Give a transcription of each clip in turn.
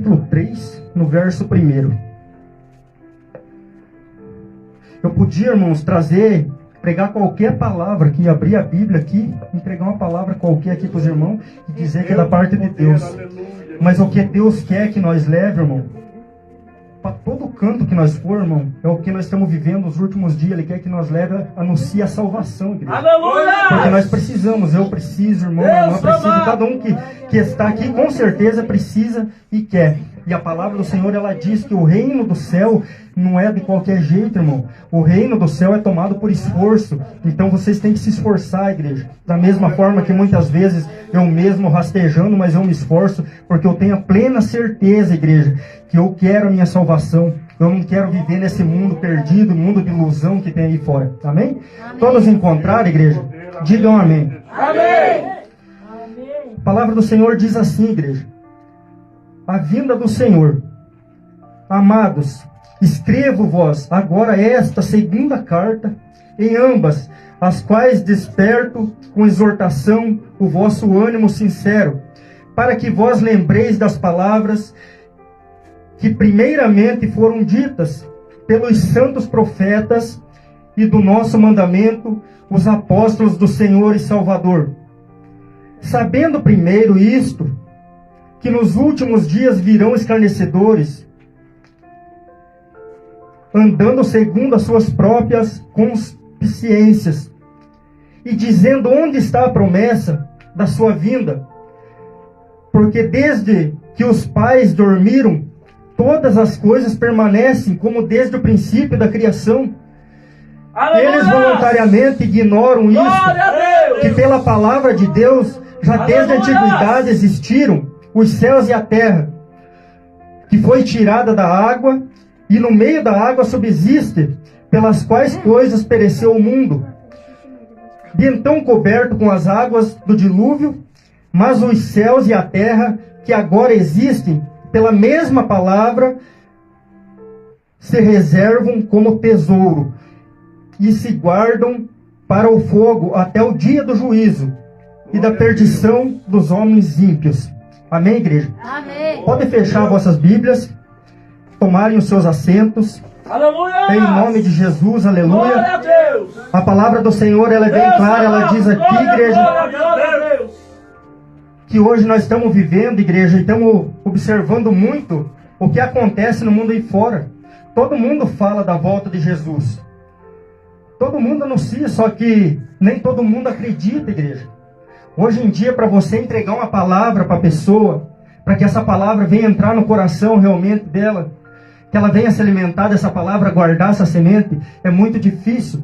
capítulo 3, no verso 1. Eu podia, irmãos, pregar qualquer palavra aqui, abrir a Bíblia aqui, entregar uma palavra qualquer aqui para os irmãos e dizer que é da parte de Deus. Mas o que Deus quer que nós leve, irmão, para todo canto que nós for, irmão, é o que nós estamos vivendo nos últimos dias. Ele quer que nós leve, anuncie a salvação, igreja. Aleluia! Porque nós precisamos, eu preciso, irmão, a irmã precisa, cada um que está aqui com certeza precisa e quer. E a palavra do Senhor, ela diz que o reino do céu não é de qualquer jeito, irmão. O reino do céu é tomado por esforço. Então vocês têm que se esforçar, igreja. Da mesma forma que muitas vezes eu mesmo rastejando, mas eu me esforço, porque eu tenho a plena certeza, igreja, que eu quero a minha salvação. Eu não quero viver nesse mundo perdido, mundo de ilusão que tem aí fora. Amém? Amém. Todos encontraram, igreja? Digam amém. Amém. A palavra do Senhor diz assim, igreja. A vinda do Senhor. Amados, escrevo-vos agora esta segunda carta, em ambas, as quais desperto com exortação o vosso ânimo sincero, para que vós lembreis das palavras que primeiramente foram ditas pelos santos profetas e do nosso mandamento, os apóstolos do Senhor e Salvador. Sabendo primeiro isto, que nos últimos dias virão escarnecedores, andando segundo as suas próprias consciências, e dizendo onde está a promessa da sua vinda. Porque desde que os pais dormiram, todas as coisas permanecem como desde o princípio da criação. Aleluia! Eles voluntariamente ignoram isso, que pela palavra de Deus, já desde a antiguidade existiram os céus e a terra, que foi tirada da água, e no meio da água subsiste, pelas quais coisas pereceu o mundo, de então coberto com as águas do dilúvio, mas os céus e a terra, que agora existem, pela mesma palavra, se reservam como tesouro, e se guardam para o fogo até o dia do juízo, e da perdição dos homens ímpios. Amém, igreja? Amém. Podem fechar vossas Bíblias, tomarem os seus assentos. Aleluia! Em nome de Jesus, aleluia. Glória a Deus. A palavra do Senhor, ela é bem clara, ela diz aqui, igreja, Glória a Deus. que hoje nós estamos vivendo, igreja, e estamos observando muito o que acontece no mundo aí fora. Todo mundo fala da volta de Jesus. Todo mundo anuncia, só que nem todo mundo acredita, igreja. Hoje em dia, para você entregar uma palavra para a pessoa, para que essa palavra venha entrar no coração realmente dela, que ela venha se alimentar dessa palavra, guardar essa semente, é muito difícil.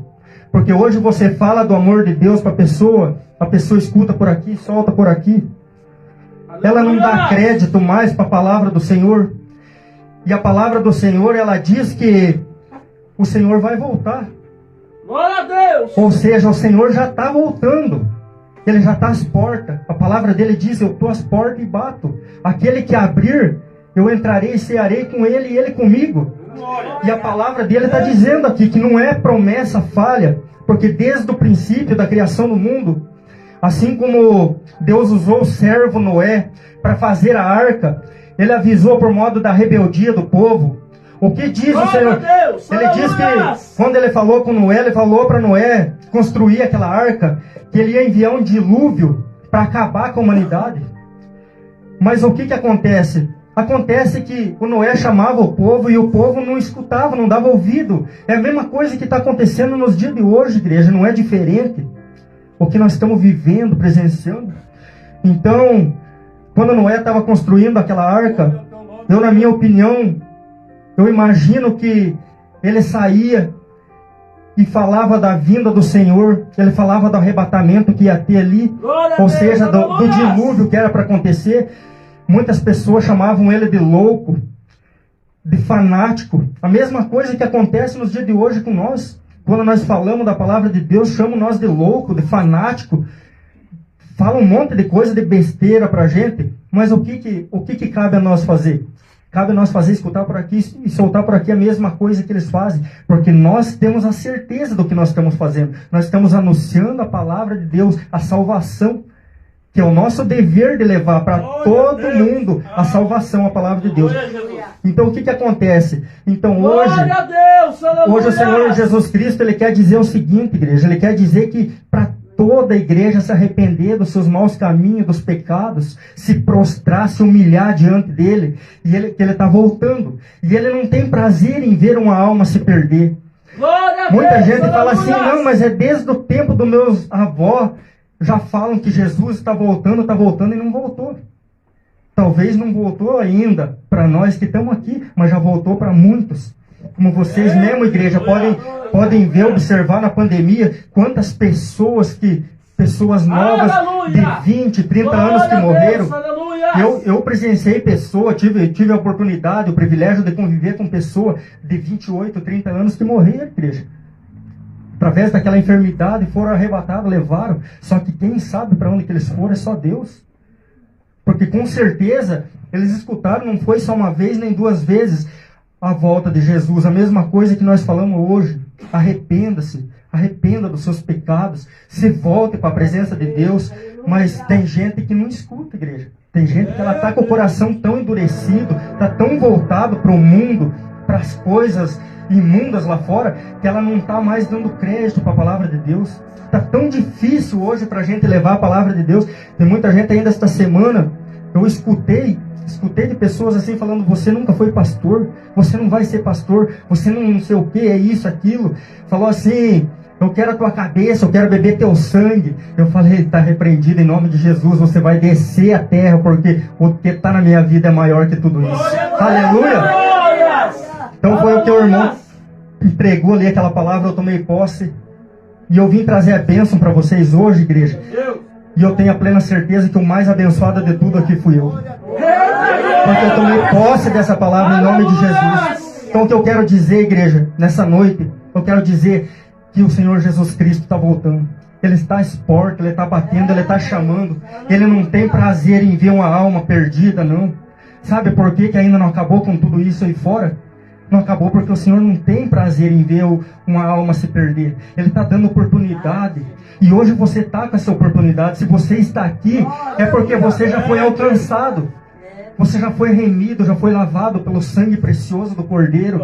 Porque hoje você fala do amor de Deus para a pessoa escuta por aqui, solta por aqui. Ela não dá crédito mais para a palavra do Senhor. E a palavra do Senhor, ela diz que o Senhor vai voltar. Glória a Deus. Ou seja, o Senhor já está voltando. Ele já está às portas. A palavra dele diz, eu estou às portas e bato. Aquele que abrir, eu entrarei e cearei com ele e ele comigo. E a palavra dele está dizendo aqui que não é promessa falha, porque desde o princípio da criação do mundo, assim como Deus usou o servo Noé para fazer a arca, ele avisou por modo da rebeldia do povo. O que diz o Senhor? Ele diz que quando ele falou com Noé, ele falou para Noé construir aquela arca, que ele ia enviar um dilúvio para acabar com a humanidade. Mas o que acontece? Acontece que o Noé chamava o povo e o povo não escutava, não dava ouvido. É a mesma coisa que está acontecendo nos dias de hoje, igreja, não é diferente. O que nós estamos vivendo, presenciando. Então, quando Noé estava construindo aquela arca, eu, na minha opinião, eu imagino que ele saía e falava da vinda do Senhor, ele falava do arrebatamento que ia ter ali, ou seja, do dilúvio que era para acontecer. Muitas pessoas chamavam ele de louco, de fanático. A mesma coisa que acontece nos dias de hoje com nós. Quando nós falamos da palavra de Deus, chamam nós de louco, de fanático. Falam um monte de coisa, de besteira pra gente. Mas o que cabe a nós fazer? Cabe a nós fazer, escutar por aqui e soltar por aqui a mesma coisa que eles fazem. Porque nós temos a certeza do que nós estamos fazendo. Nós estamos anunciando a palavra de Deus, a salvação. que é o nosso dever de levar para todo mundo a salvação, a palavra de Deus. Então o que acontece? Então hoje o Senhor Jesus Cristo, Ele quer dizer o seguinte, igreja, Ele quer dizer que para toda a igreja se arrepender dos seus maus caminhos, dos pecados, se prostrar, se humilhar diante dEle, e que Ele está voltando. E Ele não tem prazer em ver uma alma se perder. Muita gente fala assim, não, mas é desde o tempo dos meus avós, já falam que Jesus está voltando e não voltou. Talvez não voltou ainda para nós que estamos aqui, mas já voltou para muitos. Como vocês mesmo, igreja, podem ver, observar na pandemia, quantas pessoas novas de 20, 30 anos que morreram. Eu presenciei pessoas, tive a oportunidade, o privilégio de conviver com pessoas de 28, 30 anos que morreram, igreja. Através daquela enfermidade, foram arrebatados, levaram. Só que quem sabe para onde que eles foram é só Deus. Porque com certeza, eles escutaram, não foi só uma vez, nem duas vezes, a volta de Jesus. A mesma coisa que nós falamos hoje. Arrependa-se, arrependa dos seus pecados, se volte para a presença de Deus. Mas tem gente que não escuta, igreja. Tem gente que ela está com o coração tão endurecido, está tão voltado para o mundo, para as coisas imundas lá fora, que ela não está mais dando crédito para a palavra de Deus. Está tão difícil hoje para a gente levar a palavra de Deus. Tem muita gente ainda esta semana, eu escutei de pessoas assim falando, você nunca foi pastor, você não vai ser pastor, você não sei o que, é isso, aquilo. Falou assim, eu quero a tua cabeça, eu quero beber teu sangue. Eu falei, está repreendido em nome de Jesus, você vai descer a terra, porque o que está na minha vida é maior que tudo isso. Aleluia! Então foi o que o irmão entregou ali aquela palavra, eu tomei posse. E eu vim trazer a bênção para vocês hoje, igreja. E eu tenho a plena certeza que o mais abençoado de tudo aqui fui eu. Porque eu tomei posse dessa palavra em nome de Jesus. Então o que eu quero dizer, igreja, nessa noite, eu quero dizer que o Senhor Jesus Cristo está voltando. Ele está às portas, Ele está batendo, Ele está chamando. Ele não tem prazer em ver uma alma perdida, não. Sabe por que ainda não acabou com tudo isso aí fora? Não acabou porque o Senhor não tem prazer em ver uma alma se perder. Ele está dando oportunidade. E hoje você está com essa oportunidade. Se você está aqui, é porque você já foi alcançado. Você já foi remido, já foi lavado pelo sangue precioso do Cordeiro.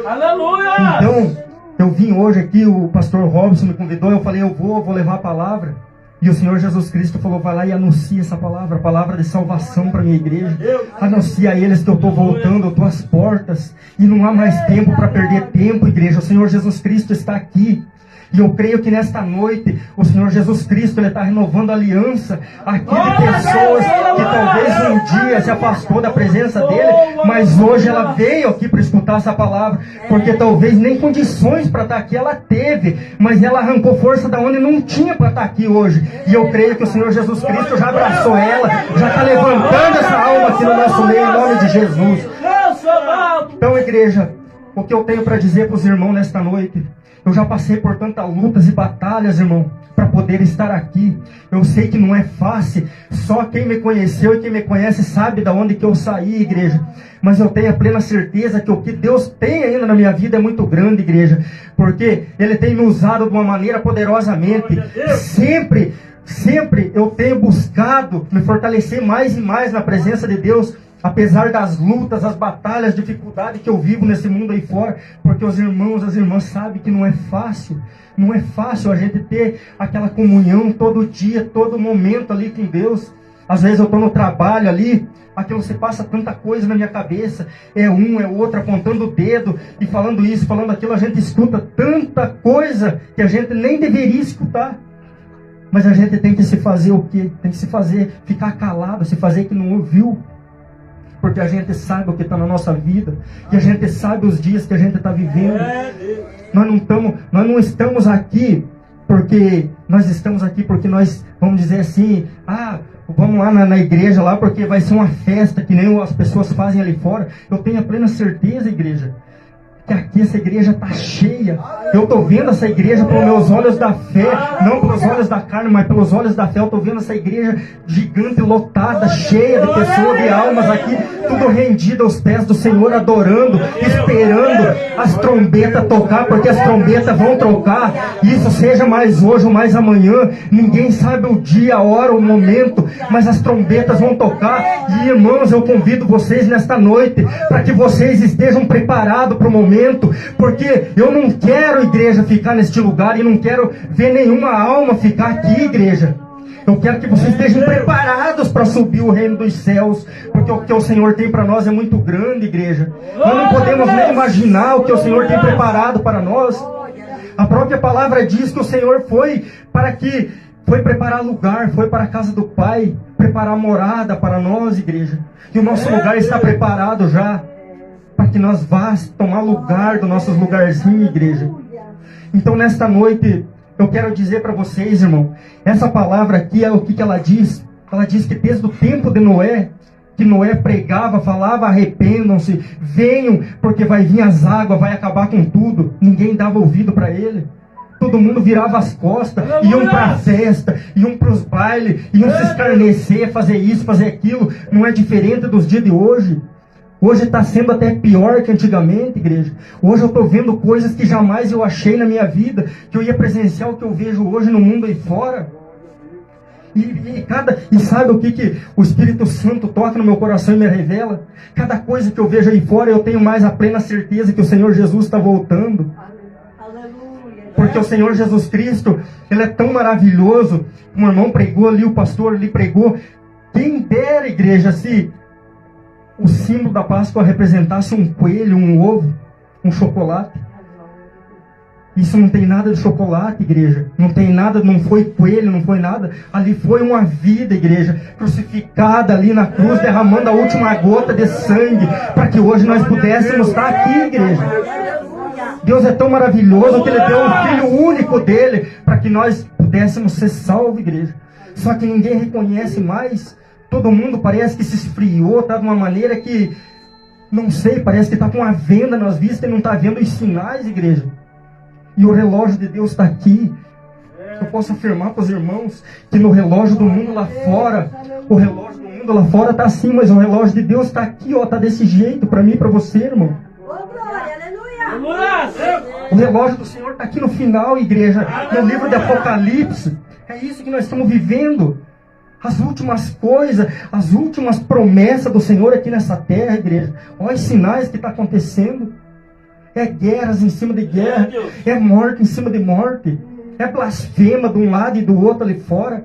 Aleluia! Então, eu vim hoje aqui, o pastor Robson me convidou, eu falei, eu vou levar a palavra. E o Senhor Jesus Cristo falou, vai lá e anuncia essa palavra, a palavra de salvação para a minha igreja. Anuncia a eles que eu estou voltando, eu estou às portas. E não há mais tempo para perder tempo, igreja. O Senhor Jesus Cristo está aqui. E eu creio que nesta noite, o Senhor Jesus Cristo, Ele está renovando a aliança aqui de pessoas que talvez um dia se afastou da presença dEle, mas hoje ela veio aqui para escutar essa palavra, porque talvez nem condições para estar aqui ela teve, mas ela arrancou força da onde não tinha para estar aqui hoje. E eu creio que o Senhor Jesus Cristo já abraçou ela, já está levantando essa alma aqui no nosso meio, em nome de Jesus. Então, igreja, o que eu tenho para dizer para os irmãos nesta noite, eu já passei por tantas lutas e batalhas, irmão, para poder estar aqui. Eu sei que não é fácil. Só quem me conheceu e quem me conhece sabe de onde que eu saí, igreja. Mas eu tenho a plena certeza que o que Deus tem ainda na minha vida é muito grande, igreja. Porque Ele tem me usado de uma maneira poderosamente. Sempre eu tenho buscado me fortalecer mais e mais na presença de Deus. Apesar das lutas, as batalhas, dificuldades que eu vivo nesse mundo aí fora, porque os irmãos, as irmãs sabem que não é fácil. Não é fácil a gente ter aquela comunhão todo dia, todo momento ali com Deus. Às vezes eu estou no trabalho ali, aquilo se passa tanta coisa na minha cabeça. É um, é outro, apontando o dedo e falando isso, falando aquilo. A gente escuta tanta coisa que a gente nem deveria escutar. Mas a gente tem que se fazer o quê? Tem que se fazer, ficar calado, se fazer que não ouviu. Porque a gente sabe o que está na nossa vida. E a gente sabe os dias que a gente está vivendo. Nós não estamos aqui porque nós vamos dizer assim, vamos lá na igreja lá porque vai ser uma festa que nem as pessoas fazem ali fora. Eu tenho a plena certeza, igreja, que aqui essa igreja está cheia. Eu estou vendo essa igreja pelos meus olhos da fé, não pelos olhos da carne, mas pelos olhos da fé. Eu estou vendo essa igreja gigante, lotada, cheia de pessoas, de almas aqui, tudo rendido aos pés do Senhor, adorando, esperando as trombetas tocar, porque as trombetas vão tocar. Isso seja mais hoje ou mais amanhã, ninguém sabe o dia, a hora, o momento, mas as trombetas vão tocar. E irmãos, eu convido vocês nesta noite para que vocês estejam preparados para o momento, porque eu não quero, igreja, ficar neste lugar, e não quero ver nenhuma alma ficar aqui, igreja. Eu quero que vocês estejam preparados para subir o reino dos céus, porque o que o Senhor tem para nós é muito grande, igreja. Nós não podemos nem imaginar o que o Senhor tem preparado para nós. A própria palavra diz que o Senhor foi preparar lugar, foi para a casa do Pai, preparar morada para nós, igreja. E o nosso lugar está preparado já, para que nós vá tomar lugar do nossos lugarzinhos, igreja. Então, nesta noite, eu quero dizer para vocês, irmão, essa palavra aqui, o que ela diz? Ela diz que desde o tempo de Noé, que Noé pregava, falava, arrependam-se, venham, porque vai vir as águas, vai acabar com tudo. Ninguém dava ouvido para ele. Todo mundo virava as costas, iam para a festa, iam para os bailes, iam se escarnecer, fazer isso, fazer aquilo. Não é diferente dos dias de hoje. Hoje está sendo até pior que antigamente, igreja. Hoje eu estou vendo coisas que jamais eu achei na minha vida, que eu ia presenciar o que eu vejo hoje no mundo aí fora. E sabe o que o Espírito Santo toca no meu coração e me revela? Cada coisa que eu vejo aí fora, eu tenho mais a plena certeza que o Senhor Jesus está voltando. Porque o Senhor Jesus Cristo, Ele é tão maravilhoso. O irmão pregou ali, o pastor ali pregou. Quem dera, igreja, se o símbolo da Páscoa representasse um coelho, um ovo, um chocolate. Isso não tem nada de chocolate, igreja. Não tem nada, não foi coelho, não foi nada. Ali foi uma vida, igreja, crucificada ali na cruz, derramando a última gota de sangue, para que hoje nós pudéssemos estar aqui, igreja. Deus é tão maravilhoso que Ele deu o Filho único dEle, para que nós pudéssemos ser salvos, igreja. Só que ninguém reconhece mais. Todo mundo parece que se esfriou, está de uma maneira que, não sei, parece que está com uma venda nas vistas e não está vendo os sinais, igreja. E o relógio de Deus está aqui. Eu posso afirmar para os irmãos que no relógio do mundo lá fora, o relógio do mundo lá fora está assim, mas o relógio de Deus está aqui, ó, está desse jeito para mim e para você, irmão. O relógio do Senhor está aqui no final, igreja, no livro de Apocalipse. É isso que nós estamos vivendo. As últimas coisas, as últimas promessas do Senhor aqui nessa terra, igreja. Olha os sinais que está acontecendo. É guerras em cima de guerra, é morte em cima de morte, é blasfema de um lado e do outro ali fora.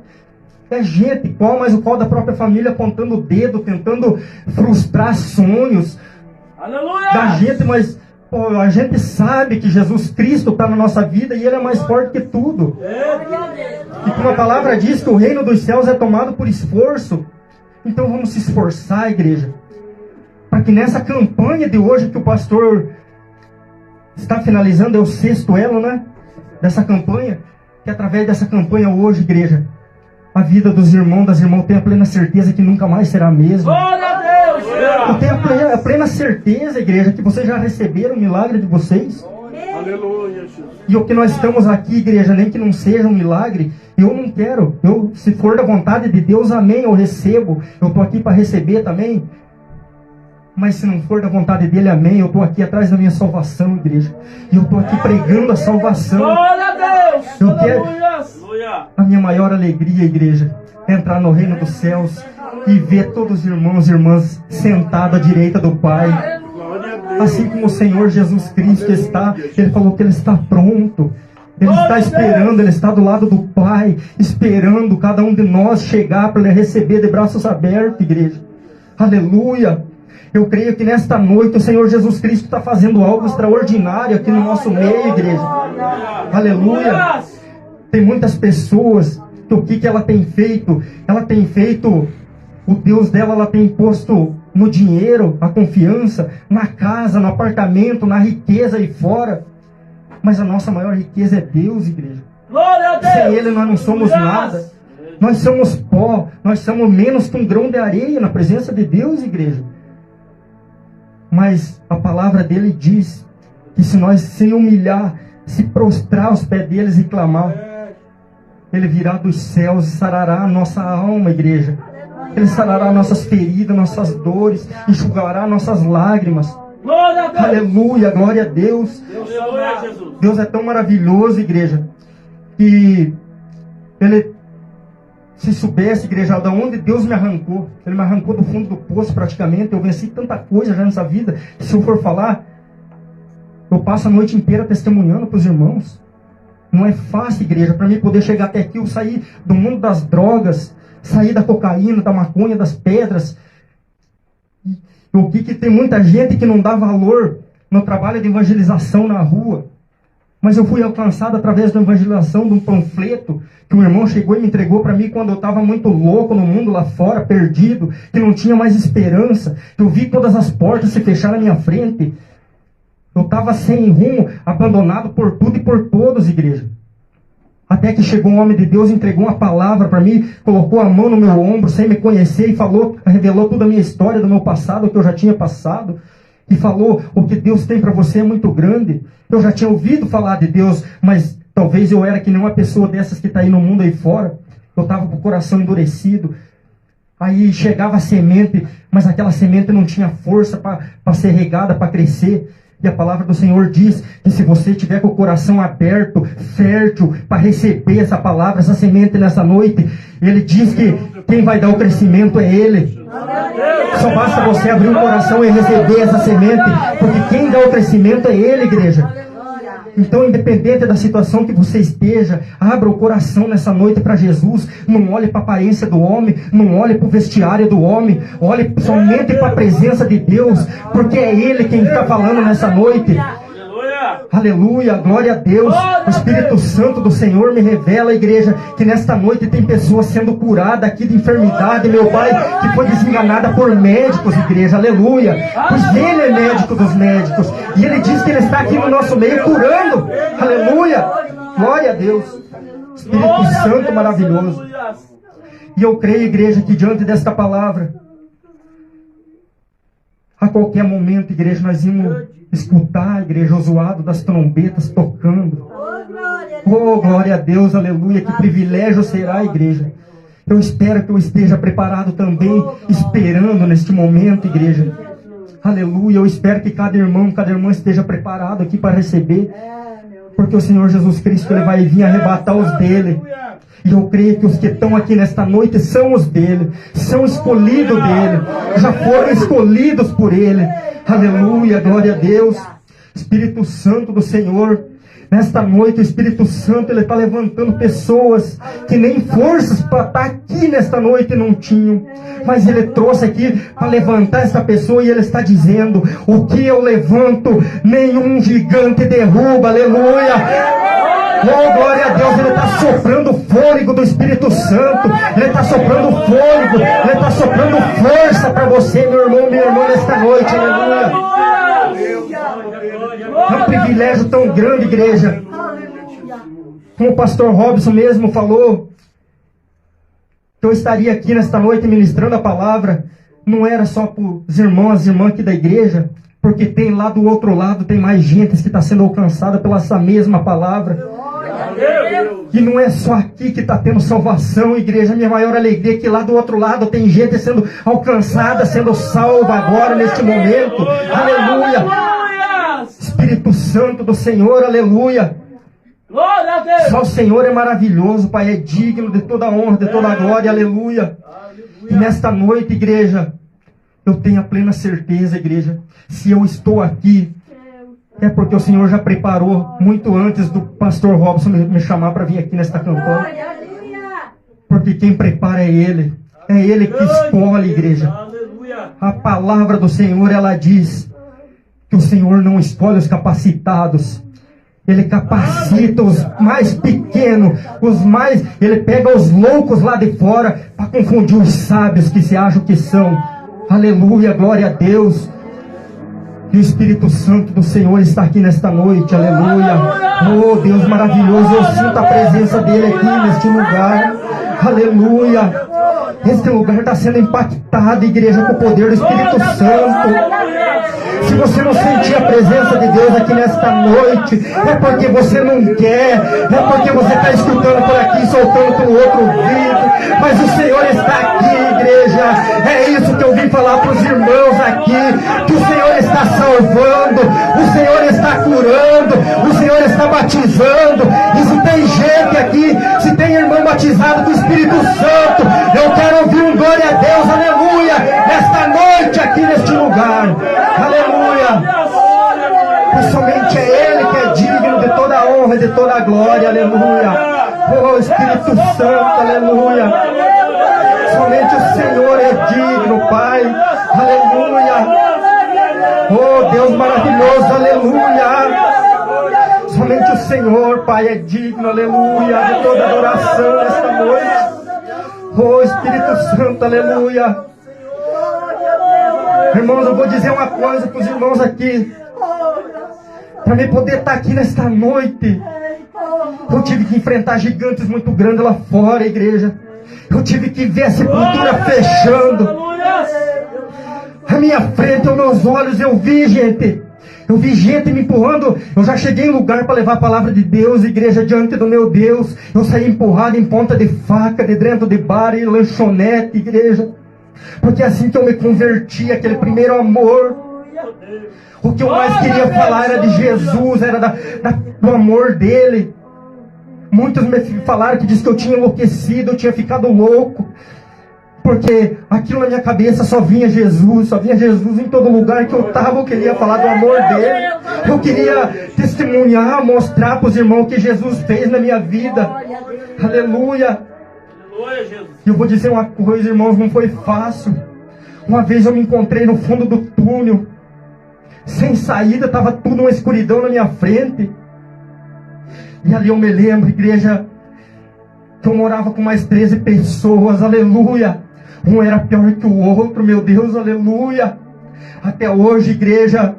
É gente, qual mais o qual da própria família apontando o dedo, tentando frustrar sonhos da gente, mas pô, a gente sabe que Jesus Cristo está na nossa vida e Ele é mais forte que tudo. E como a palavra diz que o reino dos céus é tomado por esforço, então vamos se esforçar, igreja, para que nessa campanha de hoje que o pastor está finalizando, é o 6º elo, né? Dessa campanha, que através dessa campanha hoje, igreja, a vida dos irmãos, das irmãs, tem a plena certeza que nunca mais será a mesma. Glória a Deus! Eu tenho a plena certeza, igreja, que vocês já receberam o milagre de vocês. Aleluia, Jesus. E o que nós estamos aqui, igreja, nem que não seja um milagre, eu não quero. Se for da vontade de Deus, amém, eu recebo. Eu estou aqui para receber também. Mas se não for da vontade dele, amém, eu estou aqui atrás da minha salvação, igreja. E eu estou aqui pregando a salvação. Glória a Deus! Eu quero, Aleluia! a minha maior alegria, igreja, é entrar no reino dos céus e ver todos os irmãos e irmãs sentados à direita do Pai. Assim como o Senhor Jesus Cristo está, Ele falou que Ele está pronto. Ele está esperando, Ele está do lado do Pai, esperando cada um de nós chegar para Ele receber de braços abertos, igreja. Aleluia! Eu creio que nesta noite o Senhor Jesus Cristo está fazendo algo extraordinário aqui no nosso meio, igreja. Aleluia! Tem muitas pessoas que o que ela tem feito? Ela tem feito, o Deus dela, ela tem posto no dinheiro, a confiança, na casa, no apartamento, na riqueza aí fora. Mas a nossa maior riqueza é Deus, igreja. Glória a Deus! Sem Ele nós não somos nada. Nós somos pó, nós somos menos que um grão de areia na presença de Deus, igreja. Mas a palavra dele diz que se nós se humilhar, se prostrar aos pés deles e clamar, Ele virá dos céus e sarará a nossa alma, igreja. Ele sarará nossas feridas, nossas dores, enxugará nossas lágrimas. Glória a Deus. Aleluia, glória a Deus. Aleluia, Jesus. Deus é tão maravilhoso, igreja, que Ele, se soubesse, igreja, de onde Deus me arrancou, Ele me arrancou do fundo do poço praticamente. Eu venci tanta coisa já nessa vida, que se eu for falar, eu passo a noite inteira testemunhando para os irmãos. Não é fácil, igreja, para mim poder chegar até aqui. Eu saí do mundo das drogas, saí da cocaína, da maconha, das pedras. Eu vi que tem muita gente que não dá valor no trabalho de evangelização na rua. Mas eu fui alcançado através da evangelização de um panfleto que um irmão chegou e me entregou para mim quando eu estava muito louco no mundo lá fora, perdido, que não tinha mais esperança. Eu vi todas as portas se fechar na minha frente. Eu estava sem rumo, abandonado por tudo e por todos, igreja. Até que chegou um homem de Deus, entregou uma palavra para mim, colocou a mão no meu ombro, sem me conhecer, e falou, revelou toda a minha história do meu passado, o que eu já tinha passado. E falou, o que Deus tem para você é muito grande. Eu já tinha ouvido falar de Deus, mas talvez eu era que nem uma pessoa dessas que está aí no mundo aí fora. Eu estava com o coração endurecido. Aí chegava a semente, mas aquela semente não tinha força para ser regada, para crescer. E a palavra do Senhor diz que se você tiver com o coração aberto, fértil, para receber essa palavra, essa semente nessa noite, Ele diz que quem vai dar o crescimento é Ele. Só basta você abrir o coração e receber essa semente, porque quem dá o crescimento é Ele, igreja. Então, independente da situação que você esteja, abra o coração nessa noite para Jesus. Não olhe para a aparência do homem, não olhe para o vestiário do homem, olhe somente para a presença de Deus, porque é Ele quem está falando nessa noite. Aleluia, glória a Deus. O Espírito Santo do Senhor me revela, igreja, que nesta noite tem pessoas sendo curadas aqui de enfermidade, meu Pai, que foi desenganada por médicos, igreja, aleluia. Pois Ele é médico dos médicos, e Ele diz que Ele está aqui no nosso meio curando, aleluia, glória a Deus. Espírito Santo maravilhoso. E eu creio, igreja, que diante desta palavra, a qualquer momento, igreja, nós vamos escutar, igreja, o zoado das trombetas tocando. Oh, glória a Deus, aleluia. Que privilégio será, igreja. Eu espero que eu esteja preparado também, esperando neste momento, igreja. Aleluia. Eu espero que cada irmão, cada irmã esteja preparado aqui para receber. Porque o Senhor Jesus Cristo, Ele vai vir arrebatar os dele. E eu creio que os que estão aqui nesta noite são os dele, são escolhidos dele, já foram escolhidos por ele. Aleluia, glória a Deus. Espírito Santo do Senhor, nesta noite o Espírito Santo, Ele está levantando pessoas que nem forças para estar aqui nesta noite não tinham, mas Ele trouxe aqui para levantar essa pessoa, e Ele está dizendo, o que eu levanto, nenhum gigante derruba, aleluia. Oh, glória a Deus, Ele está soprando o fôlego do Espírito Santo, Ele está soprando fôlego, Ele está soprando força para você, meu irmão, minha irmã, nesta noite, aleluia. É um privilégio tão grande, igreja. Como o pastor Robson mesmo falou, que eu estaria aqui nesta noite ministrando a palavra, não era só para os irmãos, as irmãs aqui da igreja, porque tem lá do outro lado, tem mais gente que está sendo alcançada pela essa mesma palavra. E não é só aqui que está tendo salvação, igreja. Minha maior alegria é que lá do outro lado tem gente sendo alcançada, sendo salva agora, neste momento. Aleluia. Espírito Santo do Senhor, aleluia. Só o Senhor é maravilhoso, Pai, é digno de toda honra, de toda glória, aleluia. E nesta noite, igreja, eu tenho a plena certeza, igreja, se eu estou aqui, é porque o Senhor já preparou muito antes do pastor Robson me chamar para vir aqui nesta campanha. Porque quem prepara é Ele. É Ele que escolhe, igreja. A palavra do Senhor, ela diz que o Senhor não escolhe os capacitados. Ele capacita os mais pequenos, Ele pega os loucos lá de fora para confundir os sábios que se acham que são. Aleluia, glória a Deus. E o Espírito Santo do Senhor está aqui nesta noite, aleluia. Oh, Deus maravilhoso, eu sinto a presença dEle aqui neste lugar, aleluia. Este lugar está sendo impactado, igreja, com o poder do Espírito Santo. Se você não sentir a presença de Deus aqui nesta noite, é porque você não quer, é porque você está escutando por aqui, soltando pelo outro ouvido. Mas o Senhor está aqui, igreja. É isso que eu vim falar para os irmãos aqui, que o Senhor está salvando, o Senhor está curando, o Senhor está batizando. E se tem gente aqui, se tem irmão batizado com o Espírito Santo, eu quero ouvir um glória a Deus, aleluia, nesta noite aqui neste lugar, aleluia. Pois somente é Ele que é digno de toda a honra e de toda a glória, aleluia. Oh Espírito Santo, aleluia. Somente o Senhor é digno, Pai, aleluia. Oh Deus maravilhoso, aleluia. Somente o Senhor, Pai, é digno, aleluia, de toda adoração nesta noite. Oh Espírito Santo, aleluia. Irmãos, eu vou dizer uma coisa para os irmãos aqui. Para mim poder estar aqui nesta noite, eu tive que enfrentar gigantes muito grandes lá fora, igreja. Eu tive que ver a sepultura fechando. À minha frente, aos meus olhos, eu vi gente. Eu vi gente me empurrando. Eu já cheguei em lugar para levar a palavra de Deus, igreja, diante do meu Deus. Eu saí empurrado em ponta de faca, de dentro de bar e lanchonete, igreja. Porque é assim que eu me converti, aquele primeiro amor. O que eu mais queria falar era de Jesus, era do amor dele. Muitos me falaram que disse que eu tinha enlouquecido, eu tinha ficado louco. Porque aquilo na minha cabeça só vinha Jesus em todo lugar que eu estava. Eu queria falar do amor dele. Eu queria testemunhar, mostrar para os irmãos o que Jesus fez na minha vida. Aleluia. E eu vou dizer uma coisa, irmãos, não foi fácil. Uma vez eu me encontrei no fundo do túnel, sem saída, estava tudo uma escuridão na minha frente. E ali eu me lembro, igreja, que eu morava com mais 13 pessoas, aleluia. Um era pior que o outro, meu Deus, aleluia. Até hoje, igreja,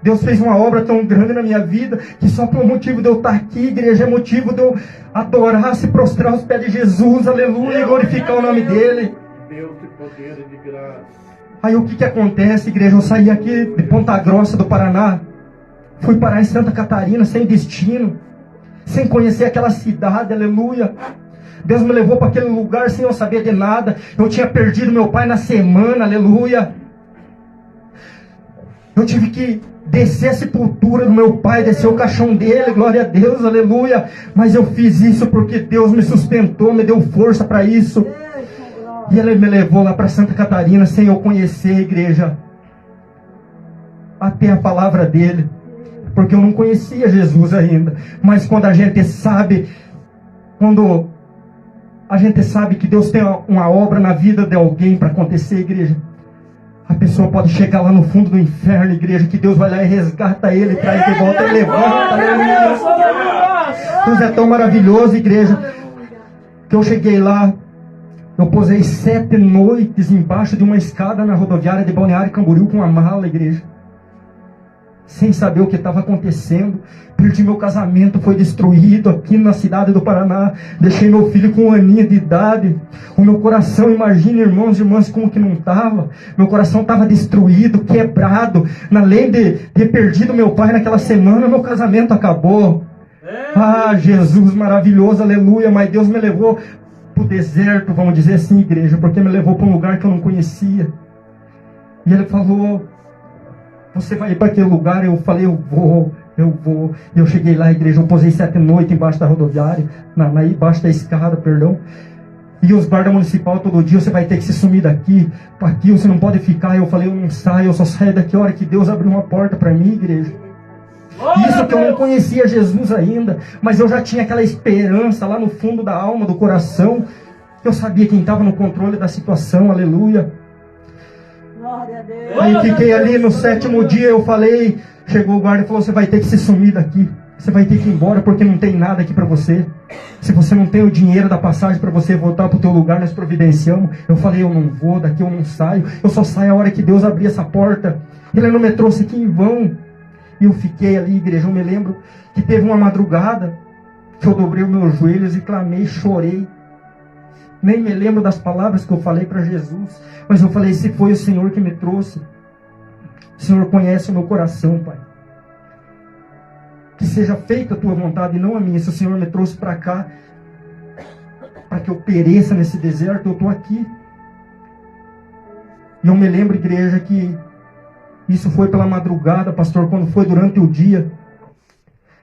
Deus fez uma obra tão grande na minha vida, que só por motivo de eu estar aqui, igreja, é motivo de eu adorar, se prostrar aos pés de Jesus, aleluia, e glorificar o nome dele. Deus de poder e de graça. Aí o que acontece, igreja? Eu saí aqui de Ponta Grossa do Paraná, fui parar em Santa Catarina, sem destino, sem conhecer aquela cidade, aleluia. Deus me levou para aquele lugar sem eu saber de nada. Eu tinha perdido meu pai na semana, aleluia. Eu tive que descer a sepultura do meu pai, descer o caixão dele, glória a Deus, aleluia. Mas eu fiz isso porque Deus me sustentou, me deu força para isso. E Ele me levou lá para Santa Catarina sem eu conhecer a igreja, até a palavra dele, porque eu não conhecia Jesus ainda. Mas quando a gente sabe que Deus tem uma obra na vida de alguém para acontecer, igreja, a pessoa pode chegar lá no fundo do inferno, igreja, que Deus vai lá e resgata ele, traz de volta e levanta, aleluia. Deus é tão maravilhoso, igreja, que eu cheguei lá, eu posei 7 noites embaixo de uma escada na rodoviária de Balneário Camboriú com uma mala, igreja, sem saber o que estava acontecendo. Perdi meu casamento, foi destruído aqui na cidade do Paraná. Deixei meu filho com 1 aninho de idade. O meu coração, imagina, irmãos e irmãs, como que não estava. Meu coração estava destruído, quebrado. Além de ter perdido meu pai naquela semana, meu casamento acabou. Ah, Jesus maravilhoso, aleluia. Mas Deus me levou para o deserto, vamos dizer assim, igreja, porque me levou para um lugar que eu não conhecia. E Ele falou: você vai ir para aquele lugar? Eu falei: eu vou. E eu cheguei lá, igreja, eu posei 7 noites embaixo da rodoviária, embaixo da escada, perdão. E os guardas municipais todo dia: você vai ter que se sumir daqui, aqui você não pode ficar. Eu falei: eu não saio, eu só saio daqui a hora que Deus abriu uma porta para mim, igreja. Isso que eu não conhecia Jesus ainda, mas eu já tinha aquela esperança lá no fundo da alma, do coração. Eu sabia quem estava no controle da situação, aleluia. Aí fiquei ali no 7º dia, eu falei, chegou o guarda e falou: você vai ter que se sumir daqui, você vai ter que ir embora, porque não tem nada aqui para você. Se você não tem o dinheiro da passagem para você voltar para o teu lugar, nós providenciamos. Eu falei: eu não vou, daqui eu não saio, eu só saio a hora que Deus abrir essa porta. Ele não me trouxe aqui em vão. E eu fiquei ali, igreja. Eu me lembro que teve uma madrugada que eu dobrei os meus joelhos e clamei, chorei. Nem me lembro das palavras que eu falei para Jesus, mas eu falei: se foi o Senhor que me trouxe, O Senhor conhece o meu coração, Pai. Que seja feita a tua vontade e não a minha. Se o Senhor me trouxe para cá, para que eu pereça nesse deserto, eu estou aqui. E eu me lembro, igreja, que isso foi pela madrugada, pastor, quando foi durante o dia.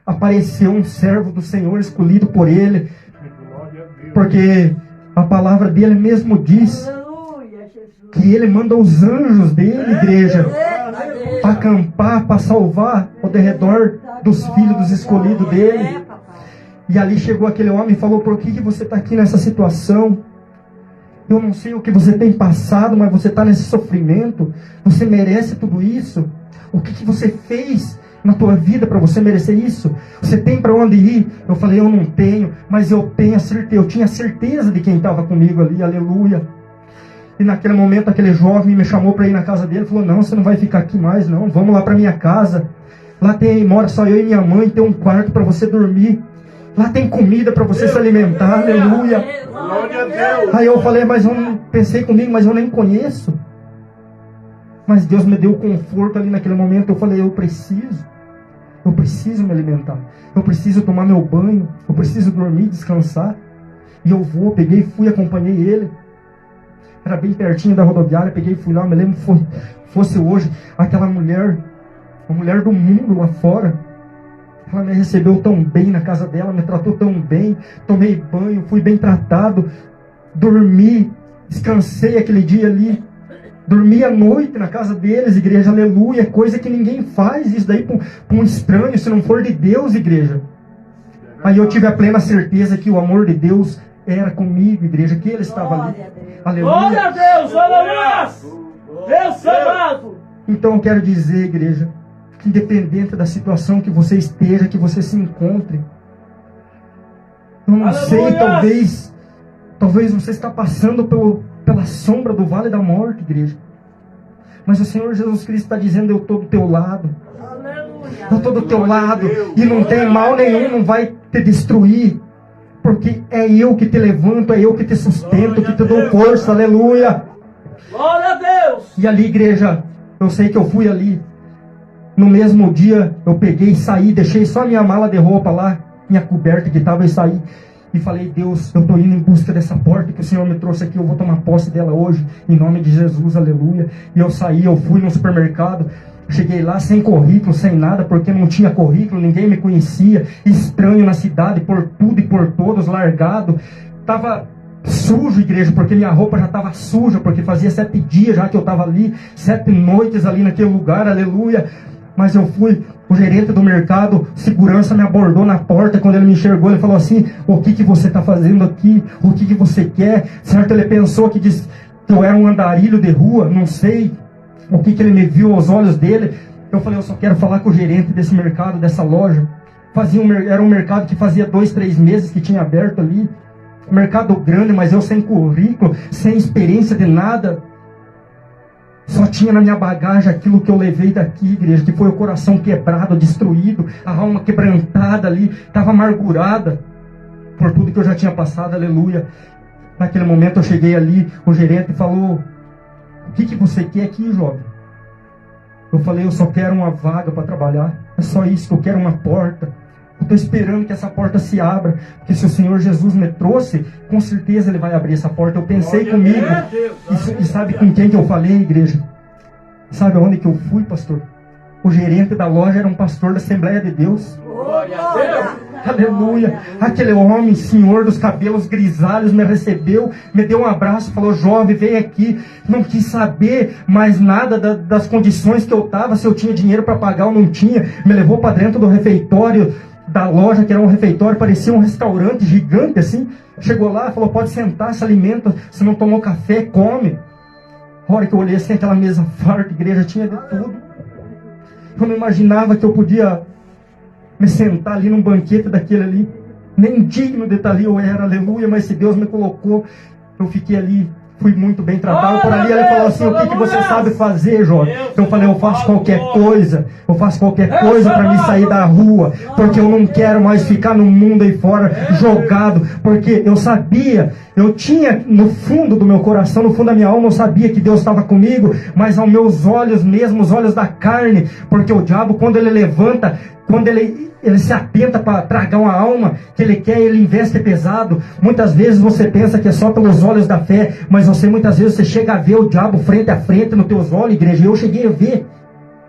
Apareceu um servo do Senhor escolhido por Ele. Porque a palavra dele mesmo diz que Ele manda os anjos dele, igreja, para acampar, para salvar ao derredor dos filhos dos escolhidos dele. E ali chegou aquele homem e falou: por que você está aqui nessa situação? Eu não sei o que você tem passado, mas você está nesse sofrimento. Você merece tudo isso. O que você fez na tua vida para você merecer isso? Você tem para onde ir? Eu falei: eu não tenho, mas eu tenho a certeza. Eu tinha certeza de quem estava comigo ali, aleluia. E naquele momento aquele jovem me chamou para ir na casa dele. Falou: não, você não vai ficar aqui mais não, vamos lá para minha casa. Lá mora só eu e minha mãe, tem um quarto para você dormir. Lá tem comida para você se alimentar, aleluia. Aí eu falei: mas eu não, pensei comigo, mas eu nem conheço. Mas Deus me deu conforto ali naquele momento. Eu falei: eu preciso me alimentar, eu preciso tomar meu banho, eu preciso dormir, descansar. E eu peguei, fui, acompanhei ele. Era bem pertinho da rodoviária, peguei e fui lá. Eu me lembro que fosse hoje, aquela mulher, a mulher do mundo lá fora, ela me recebeu tão bem na casa dela, me tratou tão bem, tomei banho, fui bem tratado, dormi, descansei aquele dia ali, dormi à noite na casa deles, igreja, aleluia, coisa que ninguém faz, isso daí para um estranho, se não for de Deus, igreja. Aí eu tive a plena certeza que o amor de Deus era comigo, igreja, que Ele estava ali, aleluia. Glória a Deus, aleluia, Deus amado. Então eu quero dizer, igreja, que independente da situação que você esteja, que você se encontre, eu não sei, talvez você está passando pela sombra do vale da morte, igreja, mas o Senhor Jesus Cristo está dizendo: eu estou do teu lado, eu estou do teu lado, e não tem mal nenhum, não vai te destruir, porque é eu que te levanto, é eu que te sustento, que te dou força, aleluia. Glória a Deus. E ali, igreja, eu sei que eu fui ali. No mesmo dia, eu peguei e saí, deixei só minha mala de roupa lá, minha coberta que estava, e saí. E falei: Deus, eu estou indo em busca dessa porta que o Senhor me trouxe aqui, eu vou tomar posse dela hoje, em nome de Jesus, aleluia. E eu saí, eu fui no supermercado, cheguei lá sem currículo, sem nada, porque não tinha currículo, ninguém me conhecia, estranho na cidade, por tudo e por todos, largado. Estava sujo, igreja, porque minha roupa já estava suja, porque fazia 7 dias já que eu estava ali, 7 noites ali naquele lugar, aleluia. Mas eu fui, o gerente do mercado, segurança, me abordou na porta. Quando ele me enxergou, ele falou assim: o que você está fazendo aqui? O que você quer? Certo, ele pensou que eu era um andarilho de rua, não sei o que ele me viu aos olhos dele. Eu falei: eu só quero falar com o gerente desse mercado, dessa loja. Era um mercado que fazia 2, 3 meses que tinha aberto ali. Mercado grande, mas eu sem currículo, sem experiência de nada. Só tinha na minha bagagem aquilo que eu levei daqui, igreja, que foi o coração quebrado, destruído, a alma quebrantada ali, estava amargurada por tudo que eu já tinha passado, aleluia. Naquele momento eu cheguei ali, o gerente falou: o que você quer aqui, jovem? Eu falei: eu só quero uma vaga para trabalhar, é só isso que eu quero, uma porta. Eu estou esperando que essa porta se abra, porque se o Senhor Jesus me trouxe, com certeza Ele vai abrir essa porta. Eu pensei comigo, e sabe com quem que eu falei, igreja? Sabe aonde que eu fui, pastor? O gerente da loja era um pastor da Assembleia de Deus. Glória a Deus. Aleluia. Aquele homem, senhor dos cabelos grisalhos, me recebeu, me deu um abraço, falou: jovem, vem aqui. Não quis saber mais nada das condições que eu estava, se eu tinha dinheiro para pagar ou não tinha. Me levou para dentro do refeitório da loja, que era um refeitório, parecia um restaurante gigante assim. Chegou lá, falou: pode sentar, se alimenta, se não tomou café, come. A hora que eu olhei assim, aquela mesa farta, igreja, tinha de tudo. Eu não imaginava que eu podia me sentar ali num banquete daquele ali. Nem digno de estar ali eu era, aleluia, mas se Deus me colocou, eu fiquei ali fui muito bem tratado por ali. Ele falou assim: o que você sabe fazer, jovem? Eu falei: eu faço qualquer coisa. Eu faço qualquer coisa para me sair da rua, porque eu não quero mais ficar no mundo aí fora jogado. Porque eu sabia, eu tinha no fundo do meu coração, no fundo da minha alma, eu sabia que Deus estava comigo, mas aos meus olhos mesmo, os olhos da carne, porque o diabo, quando ele levanta, quando ele se atenta para tragar uma alma que ele quer, ele investe pesado. Muitas vezes você pensa que é só pelos olhos da fé, mas muitas vezes você chega a ver o diabo frente a frente nos teus olhos, igreja. Eu cheguei a ver.